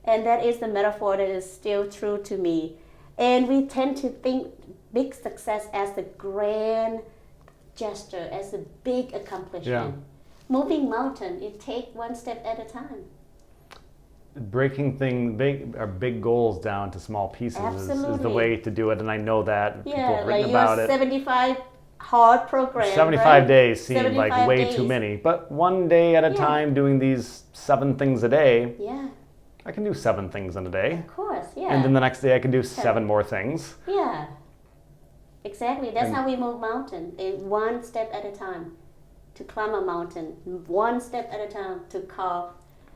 And that is the metaphor that is still true to me. And we tend to think big success as the grand gesture, as a big accomplishment. Moving mountain, it takes one step at a time. Breaking big goals down to small pieces is the way to do it, and I know that people have written about it. 75 hard program. 75 right? days seem 75 like way days. too many, but one day at a time, doing these 7 things a day. Yeah. I can do 7 things in a day. Of course, yeah. And then the next day I can do 7 more things. Yeah. Exactly. That's how we move mountain, one step at a time. To climb a mountain, one step at a time to carve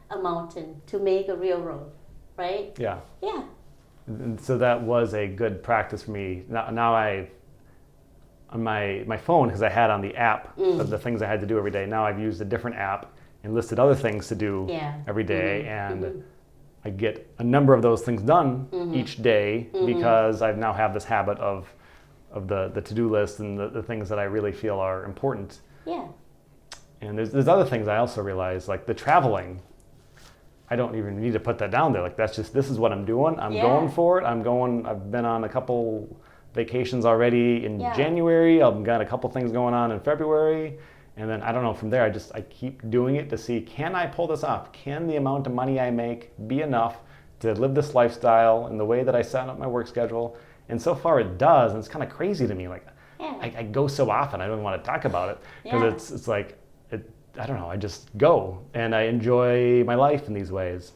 a mountain, to make a railroad, right? Yeah. Yeah. And so that was a good practice for me. Now I, on my phone, because I had on the app of the things I had to do every day, now I've used a different app and listed other things to do every day. And I get a number of those things done each day because I now have this habit of the to-do list and the things that I really feel are important. Yeah. And there's other things I also realize, like the traveling. I don't even need to put that down there. Like this is what I'm doing. I'm going for it. I've been on a couple vacations already in January. I've got a couple things going on in February. And then I don't know, from there I keep doing it to see, can I pull this off? Can the amount of money I make be enough to live this lifestyle in the way that I set up my work schedule? And so far it does, and it's kind of crazy to me. Like I go so often, I don't even want to talk about it because it's like, I don't know, I just go and I enjoy my life in these ways.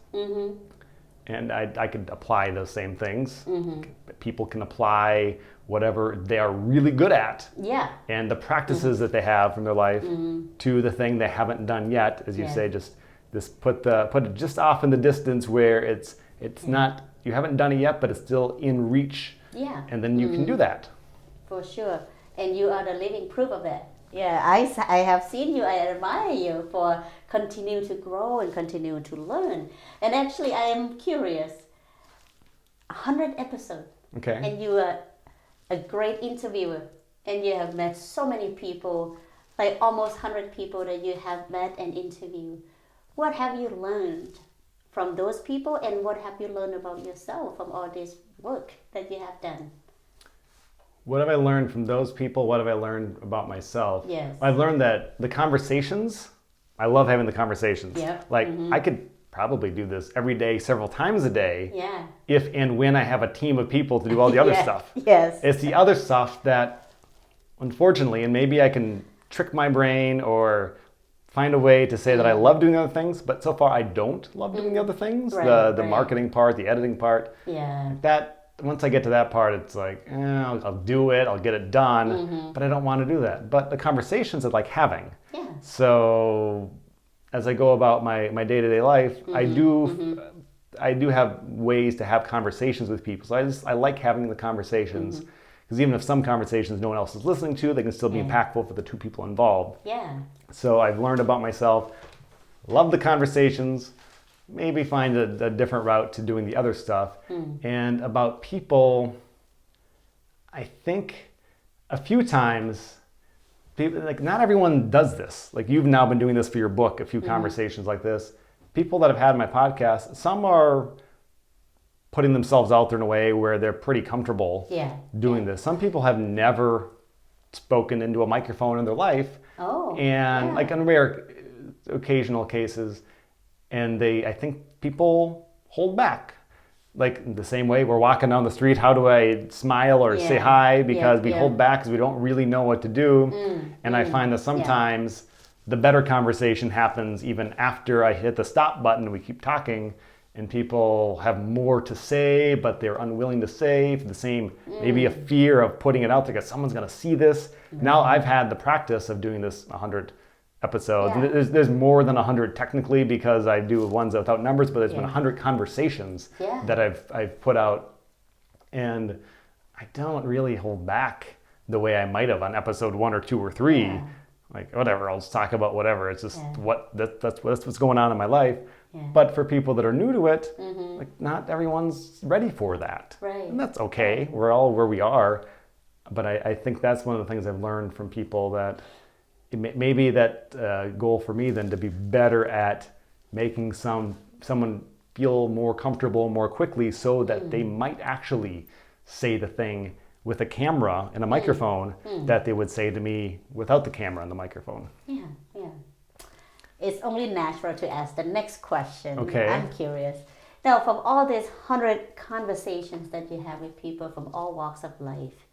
And I could apply those same things. People can apply whatever they are really good at. And the practices that they have from their life to the thing they haven't done yet, as you say, just put it just off in the distance where it's not, you haven't done it yet, but it's still in reach. And then you can do that. For sure. And you are the living proof of that. Yeah, I have seen you, I admire you for continue to grow and continue to learn. And actually, I am curious, 100 episodes. Okay. And you are a great interviewer. And you have met so many people, like almost 100 people that you have met and interviewed. What have you learned from those people, and what have you learned about yourself from all this work that you have done? What have I learned from those people? What have I learned about myself? Yes. I've learned that the conversations, I love having the conversations. Like I could probably do this every day, several times a day. If and when I have a team of people to do all the other stuff. It's the other stuff that, unfortunately, and maybe I can trick my brain or find a way to say that I love doing other things, but so far I don't love doing the other things. The marketing part, the editing part. That, once I get to that part, it's like, I'll do it, I'll get it done, but I don't want to do that. But the conversations I like having. So as I go about my day-to-day life, I do have ways to have conversations with people. So I like having the conversations, because even if some conversations no one else is listening to, they can still be impactful for the 2 people involved. So I've learned about myself, love the conversations, maybe find a different route to doing the other stuff. And about people, I think a few times, people, like not everyone does this. Like you've now been doing this for your book, a few conversations like this. People that have had my podcast, some are putting themselves out there in a way where they're pretty comfortable doing this. Some people have never spoken into a microphone in their life. Like in rare occasional cases, and I think people hold back. Like the same way we're walking down the street, how do I smile or say hi? Because we hold back because we don't really know what to do. And I find that sometimes the better conversation happens even after I hit the stop button and we keep talking. and people have more to say, but they're unwilling to say for the same, maybe a fear of putting it out there because someone's going to see this. Now I've had the practice of doing this 100 episodes. Yeah. And there's more than 100 technically because I do ones without numbers, but there's been 100 conversations that I've put out, and I don't really hold back the way I might have on episode 1 or 2 or 3. Yeah. Like whatever, I'll just talk about whatever. It's just that's what's going on in my life. Yeah. But for people that are new to it, like not everyone's ready for that. Right. And that's okay. We're all where we are. But I think that's one of the things I've learned from people, that maybe that goal for me then to be better at making someone feel more comfortable more quickly so that they might actually say the thing with a camera and a microphone that they would say to me without the camera and the microphone. Yeah. It's only natural to ask the next question. Okay. I'm curious. Now, from all these 100 conversations that you have with people from all walks of life,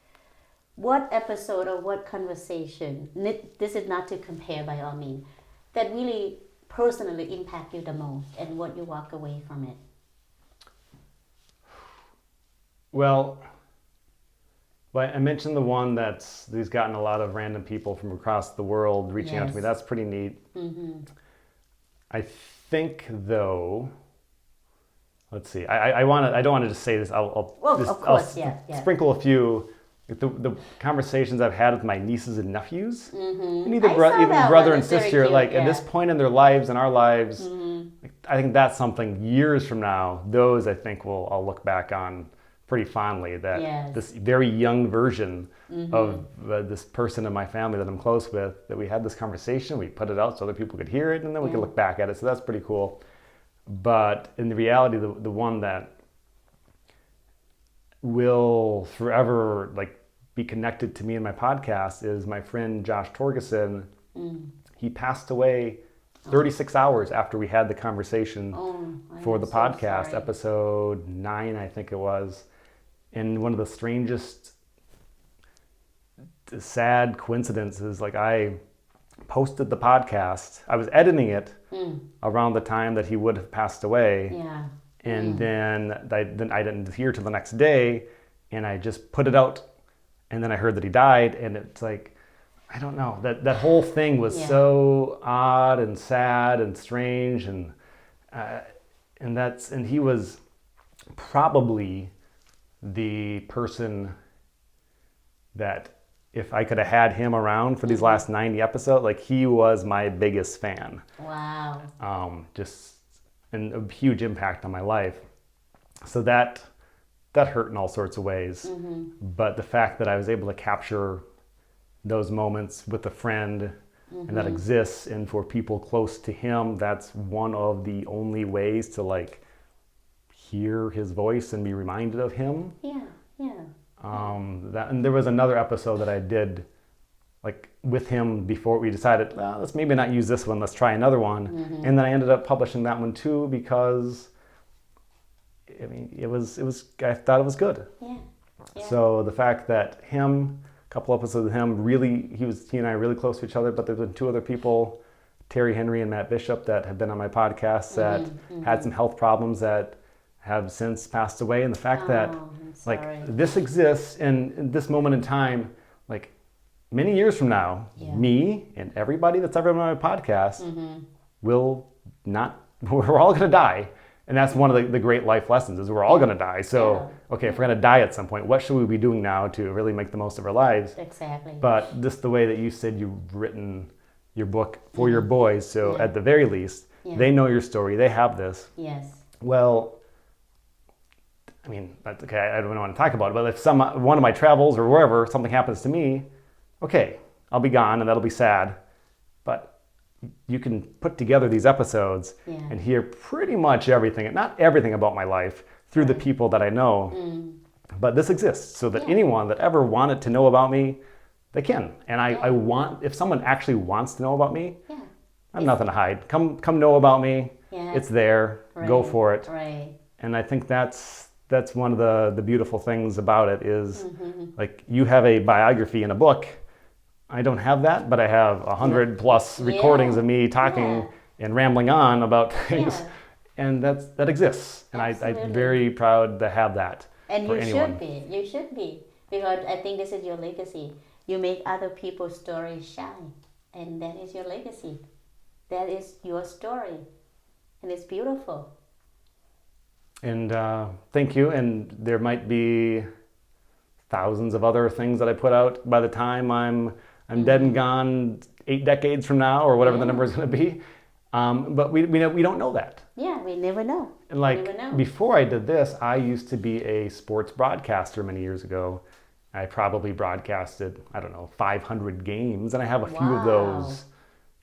what episode or what conversation, this is not to compare by all means, that really personally impact you the most and what you walk away from it? Well, I mentioned the one that's gotten a lot of random people from across the world reaching out to me. That's pretty neat. I think, though, let's see. I don't want to just say this. I'll sprinkle a few. The conversations I've had with my nieces and nephews, and even brother and sister, like at this point in their lives and our lives, I think that's something years from now. Those I think I'll look back on pretty fondly, that this very young version of this person in my family that I'm close with, that we had this conversation, we put it out so other people could hear it, and then we could look back at it. So that's pretty cool. But in the reality, the one that will forever be connected to me in my podcast is my friend Josh Torgeson. He passed away 36 hours after we had the conversation for the podcast, episode 9, I think it was. And one of the strangest, sad coincidences, I posted the podcast. I was editing it around the time that he would have passed away. Yeah. And then I didn't hear till the next day, and I just put it out, and then I heard that he died, and it's I don't know, that whole thing was so odd and sad and strange, and he was probably the person that, if I could have had him around for these last 90 episodes, he was my biggest fan. Wow. And a huge impact on my life. So that hurt in all sorts of ways. But the fact that I was able to capture those moments with a friend, and that exists, and for people close to him, that's one of the only ways to hear his voice and be reminded of him. And there was another episode that I did with him before we decided, let's maybe not use this one, let's try another one. And then I ended up publishing that one too, because I thought it was good. So the fact that a couple episodes of him, he and I are really close to each other, but there's been 2 other people, Terry Henry and Matt Bishop, that have been on my podcast that had some health problems that have since passed away. And the fact that this exists in this moment in time, many years from now, me and everybody that's ever been on my podcast we're all going to die. And that's one of the great life lessons, is we're all going to die. So, okay, if we're going to die at some point, what should we be doing now to really make the most of our lives? Exactly. But just the way that you said you've written your book for your boys, so at the very least, they know your story, they have this. Yes. Well, that's okay, I don't want to talk about it, but if one of my travels or wherever, something happens to me, okay, I'll be gone and that'll be sad. But you can put together these episodes and hear pretty much everything, not everything about my life, through the people that I know. But this exists so that anyone that ever wanted to know about me, they can. And I want, if someone actually wants to know about me, I have nothing to hide. Come know about me. It's there. Go for it. And I think that's one of the beautiful things about it is, you have a biography in a book. I don't have that, but I have 100 plus recordings of me talking and rambling on about things. and that exists, and I'm very proud to have that. And for you anyone. should be. You should be. Because I think this is your legacy. You make other people's stories shine. And that is your legacy. That is your story. And it's beautiful. And thank you. And there might be thousands of other things that I put out by the time I'm dead and gone 8 decades from now, or whatever the number is going to be. But we don't know that. Yeah, we never know. And before I did this, I used to be a sports broadcaster many years ago. I probably broadcasted, 500 games, and I have a few of those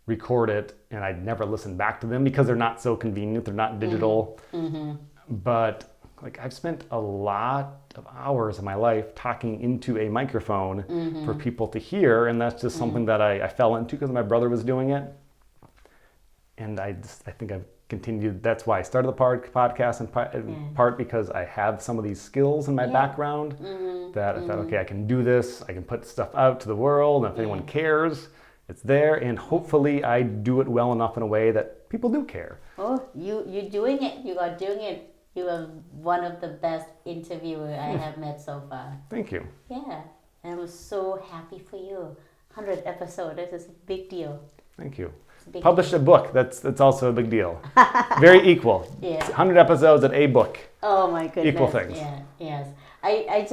recorded, and I'd never listened back to them because they're not so convenient. They're not digital. But I've spent a lot of hours of my life talking into a microphone for people to hear, and that's just something that I fell into because my brother was doing it. And I think I've continued. That's why I started the podcast in part because I have some of these skills in my background that I thought, okay, I can do this. I can put stuff out to the world, and if anyone cares, it's there. And hopefully I do it well enough in a way that people do care. Oh, you're doing it. You are doing it. You are one of the best interviewers I have met so far. Thank you. Yeah, and I'm so happy for you. 100 episodes, this is a big deal. Thank you. Published a book, that's also a big deal. Very equal. 100 episodes and a book. Oh my goodness. Equal things. Yeah, yes. I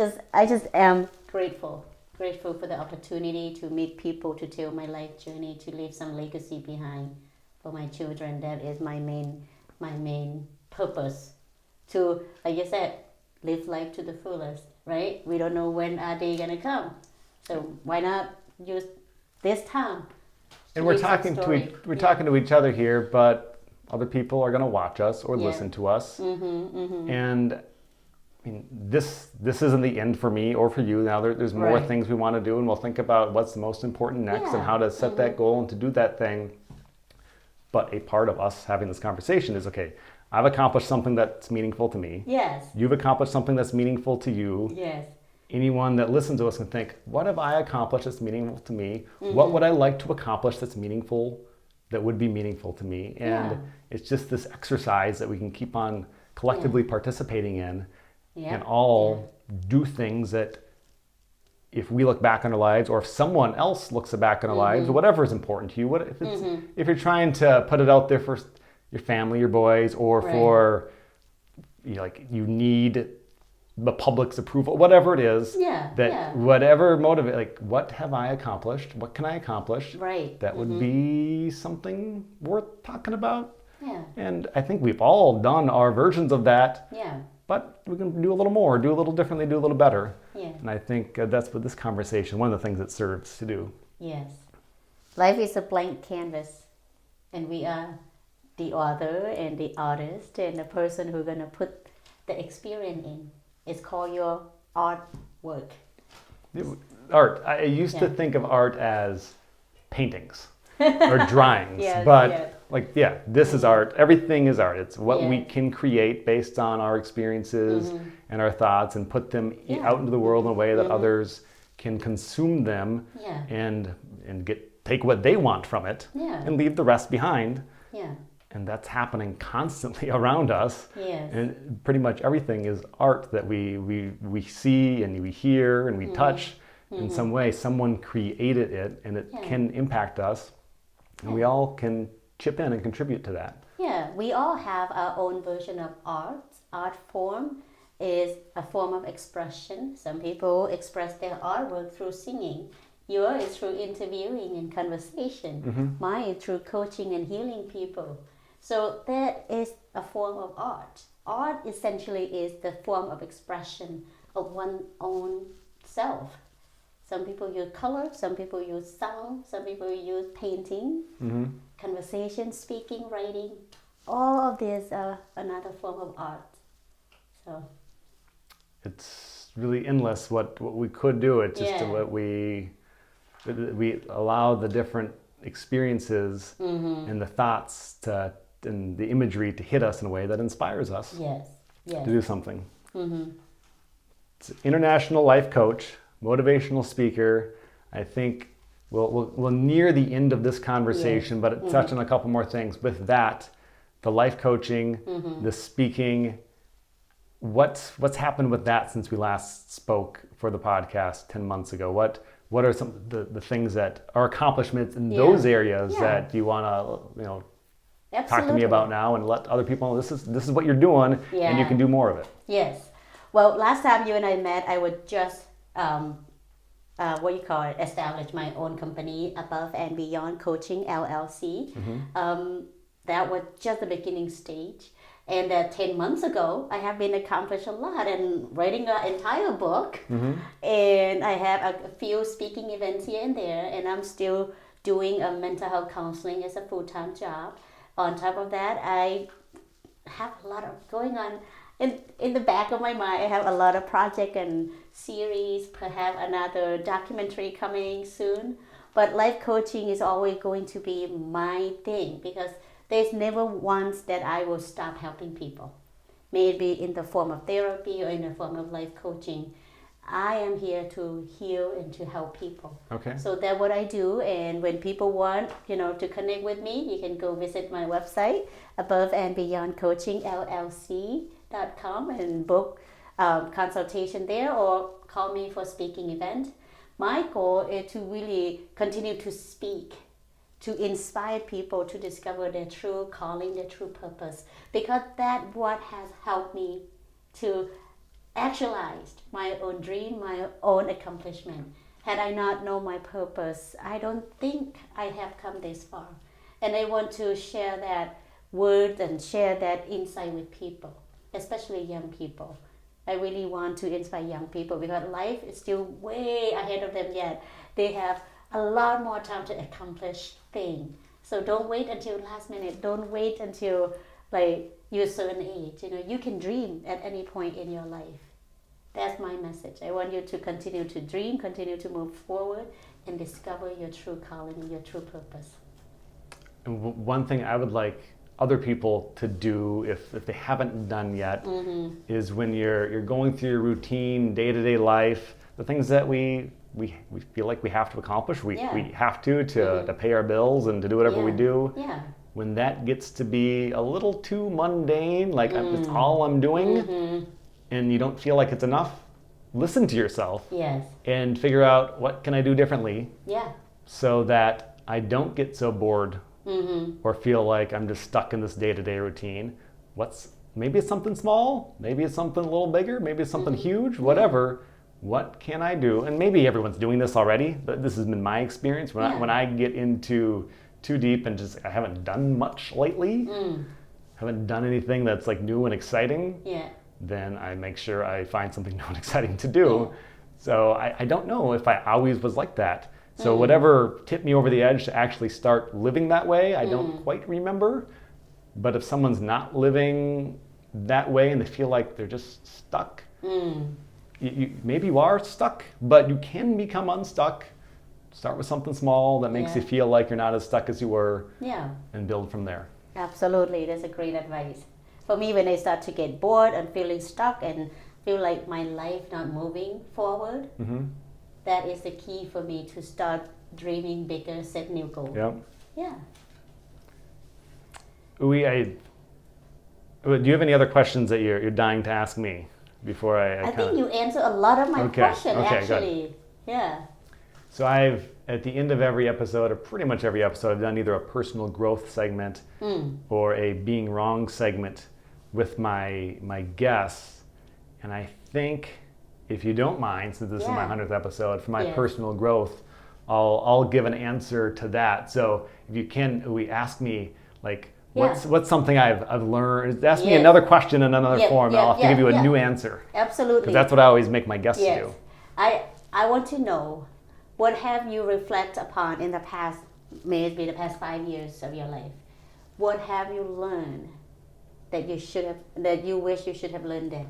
just am grateful for the opportunity to meet people, to tell my life journey, to leave some legacy behind for my children. That is my main purpose. To, like you said, live life to the fullest, right? We don't know when are they gonna come, so why not use this time? And we're talking to each other here, but other people are going to watch us or listen to us. And I mean, this isn't the end for me or for you. Now there's more things we want to do, and we'll think about what's the most important next and how to set that goal and to do that thing. But a part of us having this conversation is, okay, I've accomplished something that's meaningful to me. Yes. You've accomplished something that's meaningful to you. Yes. Anyone that listens to us can think, what have I accomplished that's meaningful to me? What would I like to accomplish that's meaningful, that would be meaningful to me? And it's just this exercise that we can keep on collectively participating in and all do things that if we look back on our lives, or if someone else looks back on our lives, or whatever is important to you, if you're trying to put it out there for your family, your boys, or for you need the public's approval, whatever it is, whatever motivate, what have I accomplished? What can I accomplish? Right. That would be something worth talking about. Yeah. And I think we've all done our versions of that. Yeah. But we can do a little more, do a little differently, do a little better. Yeah. And I think that's what this conversation, one of the things it serves to do. Yes. Life is a blank canvas, and we are the author and the artist and the person who's going to put the experience in. It's called your artwork. Art. I used to think of art as paintings or drawings, this is art. Everything is art. It's what we can create based on our experiences and our thoughts, and put them out into the world in a way that others can consume them and take what they want from it and leave the rest behind. Yeah. And that's happening constantly around us. Yes. And pretty much everything is art that we see and we hear and we touch in some way. Someone created it, and it can impact us. And we all can chip in and contribute to that. Yeah, we all have our own version of art. Art form is a form of expression. Some people express their artwork through singing. Yours is through interviewing and conversation. Mine is through coaching and healing people. So that is a form of art. Art essentially is the form of expression of one's own self. Some people use color, some people use sound, some people use painting, conversation, speaking, writing. All of these are another form of art. So it's really endless what we could do. It's just what we allow the different experiences and the thoughts and the imagery to hit us in a way that inspires us to do something. It's an international life coach, motivational speaker. I think we'll near the end of this conversation, but touch on a couple more things. With that, the life coaching, the speaking. What's happened with that since we last spoke for the podcast 10 months ago? What are some the things that are accomplishments in those areas that you want to talk to me about now and let other people know this is what you're doing and you can do more of it? Yes. Well, last time you and I met, I would just establish my own company, Above and Beyond Coaching LLC. That was just the beginning stage. And 10 months ago, I have been accomplished a lot and writing an entire book. And I have a few speaking events here and there. And I'm still doing a mental health counseling as a full-time job. On top of that, I have a lot of going on. In the back of my mind, I have a lot of project and series, perhaps another documentary coming soon. But life coaching is always going to be my thing because there's never once that I will stop helping people. Maybe in the form of therapy or in the form of life coaching. I am here to heal and to help people. Okay. So that's what I do. And when people want, to connect with me, you can go visit my website, Above and Beyond Coaching LLC.com, and book consultation there or call me for speaking event. My goal is to really continue to speak, to inspire people to discover their true calling, their true purpose, because that's what has helped me to actualize my own dream, my own accomplishment. Had I not known my purpose, I don't think I have come this far. And I want to share that word and share that insight with people, especially young people. I really want to inspire young people because life is still way ahead of them yet. They have a lot more time to accomplish things. So don't wait until last minute. Don't wait until you're a certain age. You can dream at any point in your life. That's my message. I want you to continue to dream, continue to move forward, and discover your true calling and your true purpose. And one thing I would like other people to do, if they haven't done yet, is when you're going through your routine, day-to-day life, the things that we feel like we have to accomplish, we have to pay our bills and to do whatever we do. Yeah. When that gets to be a little too mundane, it's all I'm doing, and you don't feel like it's enough, listen to yourself and figure out what can I do differently so that I don't get so bored or feel like I'm just stuck in this day-to-day routine. Maybe it's something small, maybe it's something a little bigger, maybe it's something huge, whatever. What can I do? And maybe everyone's doing this already, but this has been my experience. When I get into too deep and I haven't done much lately, haven't done anything that's new and exciting, then I make sure I find something new and exciting to do. So I don't know if I always was like that. So whatever tipped me over the edge to actually start living that way, I don't quite remember. But if someone's not living that way and they feel like they're just stuck, maybe you are stuck, but you can become unstuck. Start with something small that makes you feel like you're not as stuck as you were, and build from there. Absolutely, that's a great advice. For me, when I start to get bored and feeling stuck and feel like my life not moving forward, that is the key for me to start dreaming bigger, set new goals. Yeah. Do you have any other questions that you're dying to ask me before I think you answered a lot of my questions, actually. Good. Yeah. So at the end of every episode, or pretty much every episode, I've done either a personal growth segment or a being wrong segment with my guests. And I think, if you don't mind, since this is my 100th episode, for my personal growth, I'll give an answer to that. So if you can, ask me what's something I've learned. Ask me another question in another form, and I'll have to give you a new answer. Absolutely. Because that's what I always make my guests do. I want to know, what have you reflected upon in the past, maybe the past 5 years of your life? What have you learned that you wish you should have learned then?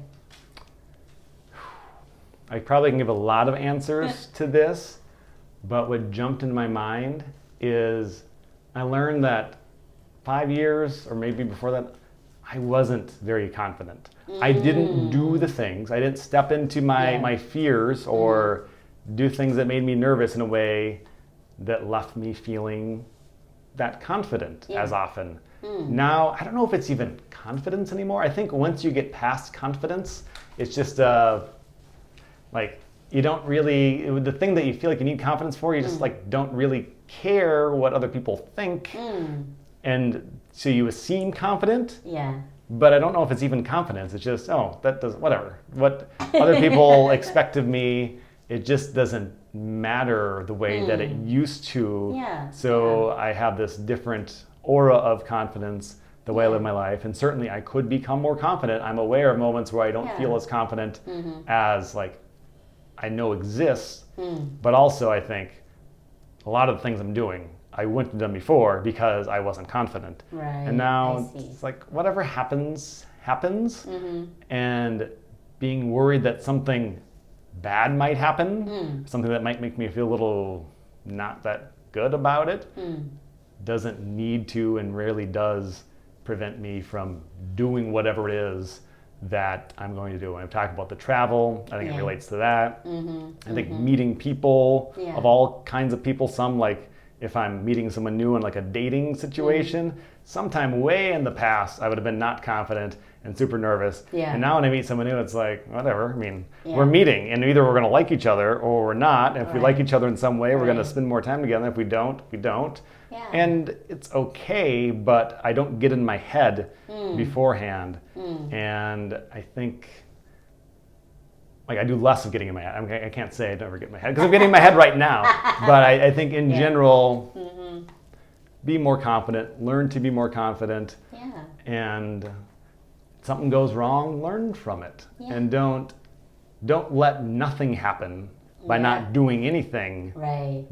I probably can give a lot of answers to this, but what jumped in my mind is I learned that 5 years, or maybe before that, I wasn't very confident. I didn't do the things. I didn't step into my fears or do things that made me nervous in a way that left me feeling that confident as often. Now, I don't know if it's even confidence anymore. I think once you get past confidence, it's just like you don't really, the thing that you feel like you need confidence for, you just like don't really care what other people think. And so you seem confident. Yeah. But I don't know if it's even confidence. It's just, oh, that does whatever. What other people expect of me, it just doesn't matter the way that it used to. Yeah. So I have this different aura of confidence the way I live my life. And certainly I could become more confident. I'm aware of moments where I don't feel as confident as like I know exists. But also I think a lot of the things I'm doing, I wouldn't have done before because I wasn't confident. Right. And now it's like whatever happens, happens. And being worried that something bad might happen, something that might make me feel a little not that good about it, doesn't need to and rarely does prevent me from doing whatever it is that I'm going to do. And I've talked about the travel. I think it relates to that. I think meeting people of all kinds of people, some like if I'm meeting someone new in like a dating situation, sometime way in the past, I would have been not confident and super nervous. And now when I meet someone new, it's like, whatever. I mean, we're meeting and either we're going to like each other or we're not. And if we like each other in some way, we're going to spend more time together. If we don't, we don't. And it's okay, but I don't get in my head beforehand. And I think like I do less of getting in my head. I can't say I never get in my head because I'm getting in my head right now. But I think in general, be more confident, learn to be more confident. And if something goes wrong, learn from it. And don't let nothing happen by not doing anything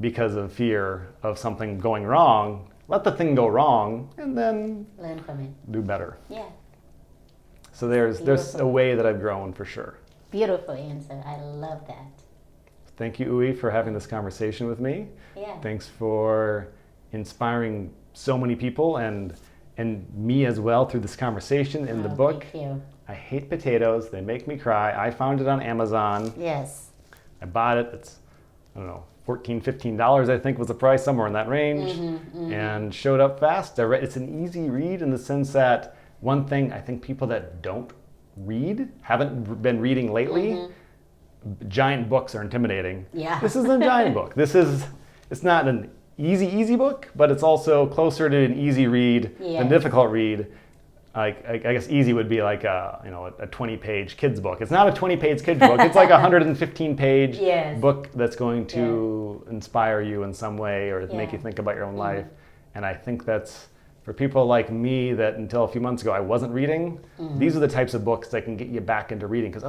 because of fear of something going wrong. Let the thing go wrong and then learn from it. Do better. So there's a way that I've grown for sure. Beautiful answer. I love that. Thank you, Uwe, for having this conversation with me. Thanks for inspiring so many people and me as well through this conversation in the book. Thank you. I hate potatoes. They make me cry. I found it on Amazon. I bought it. It's, I don't know, $14, $15 I think was the price, somewhere in that range, and showed up fast. It's an easy read in the sense that one thing I think people that don't read, haven't been reading lately, giant books are intimidating. This is a giant book. It's not an easy book, but it's also closer to an easy read than difficult read. Like I guess easy would be like a 20-page kids book. It's not a 20-page kids book. It's like a 115-page book that's going to inspire you in some way or make you think about your own life. And I think that's for people like me that until a few months ago I wasn't reading. These are the types of books that can get you back into reading because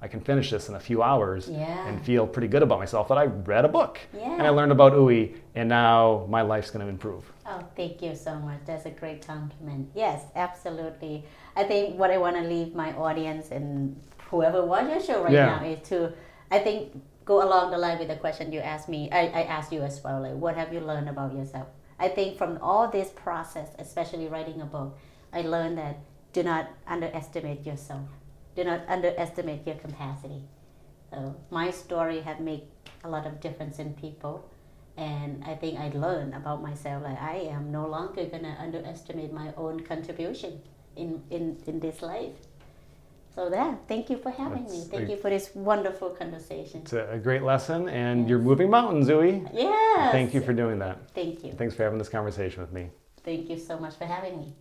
I can finish this in a few hours and feel pretty good about myself that I read a book and I learned about Uwe and now my life's going to improve. Oh, thank you so much. That's a great compliment. Yes, absolutely. I think what I want to leave my audience and whoever watches your show right now is to, I think, go along the line with the question you asked me. I asked you as well, like, what have you learned about yourself? I think from all this process, especially writing a book, I learned that do not underestimate yourself. Do not underestimate your capacity. So my story had made a lot of difference in people. And I think I learned about myself, like I am no longer going to underestimate my own contribution in this life. So thank you for having me. Thank you for this wonderful conversation. It's a great lesson, and you're moving mountains, Uwe. Yes. Thank you for doing that. Thank you. Thanks for having this conversation with me. Thank you so much for having me.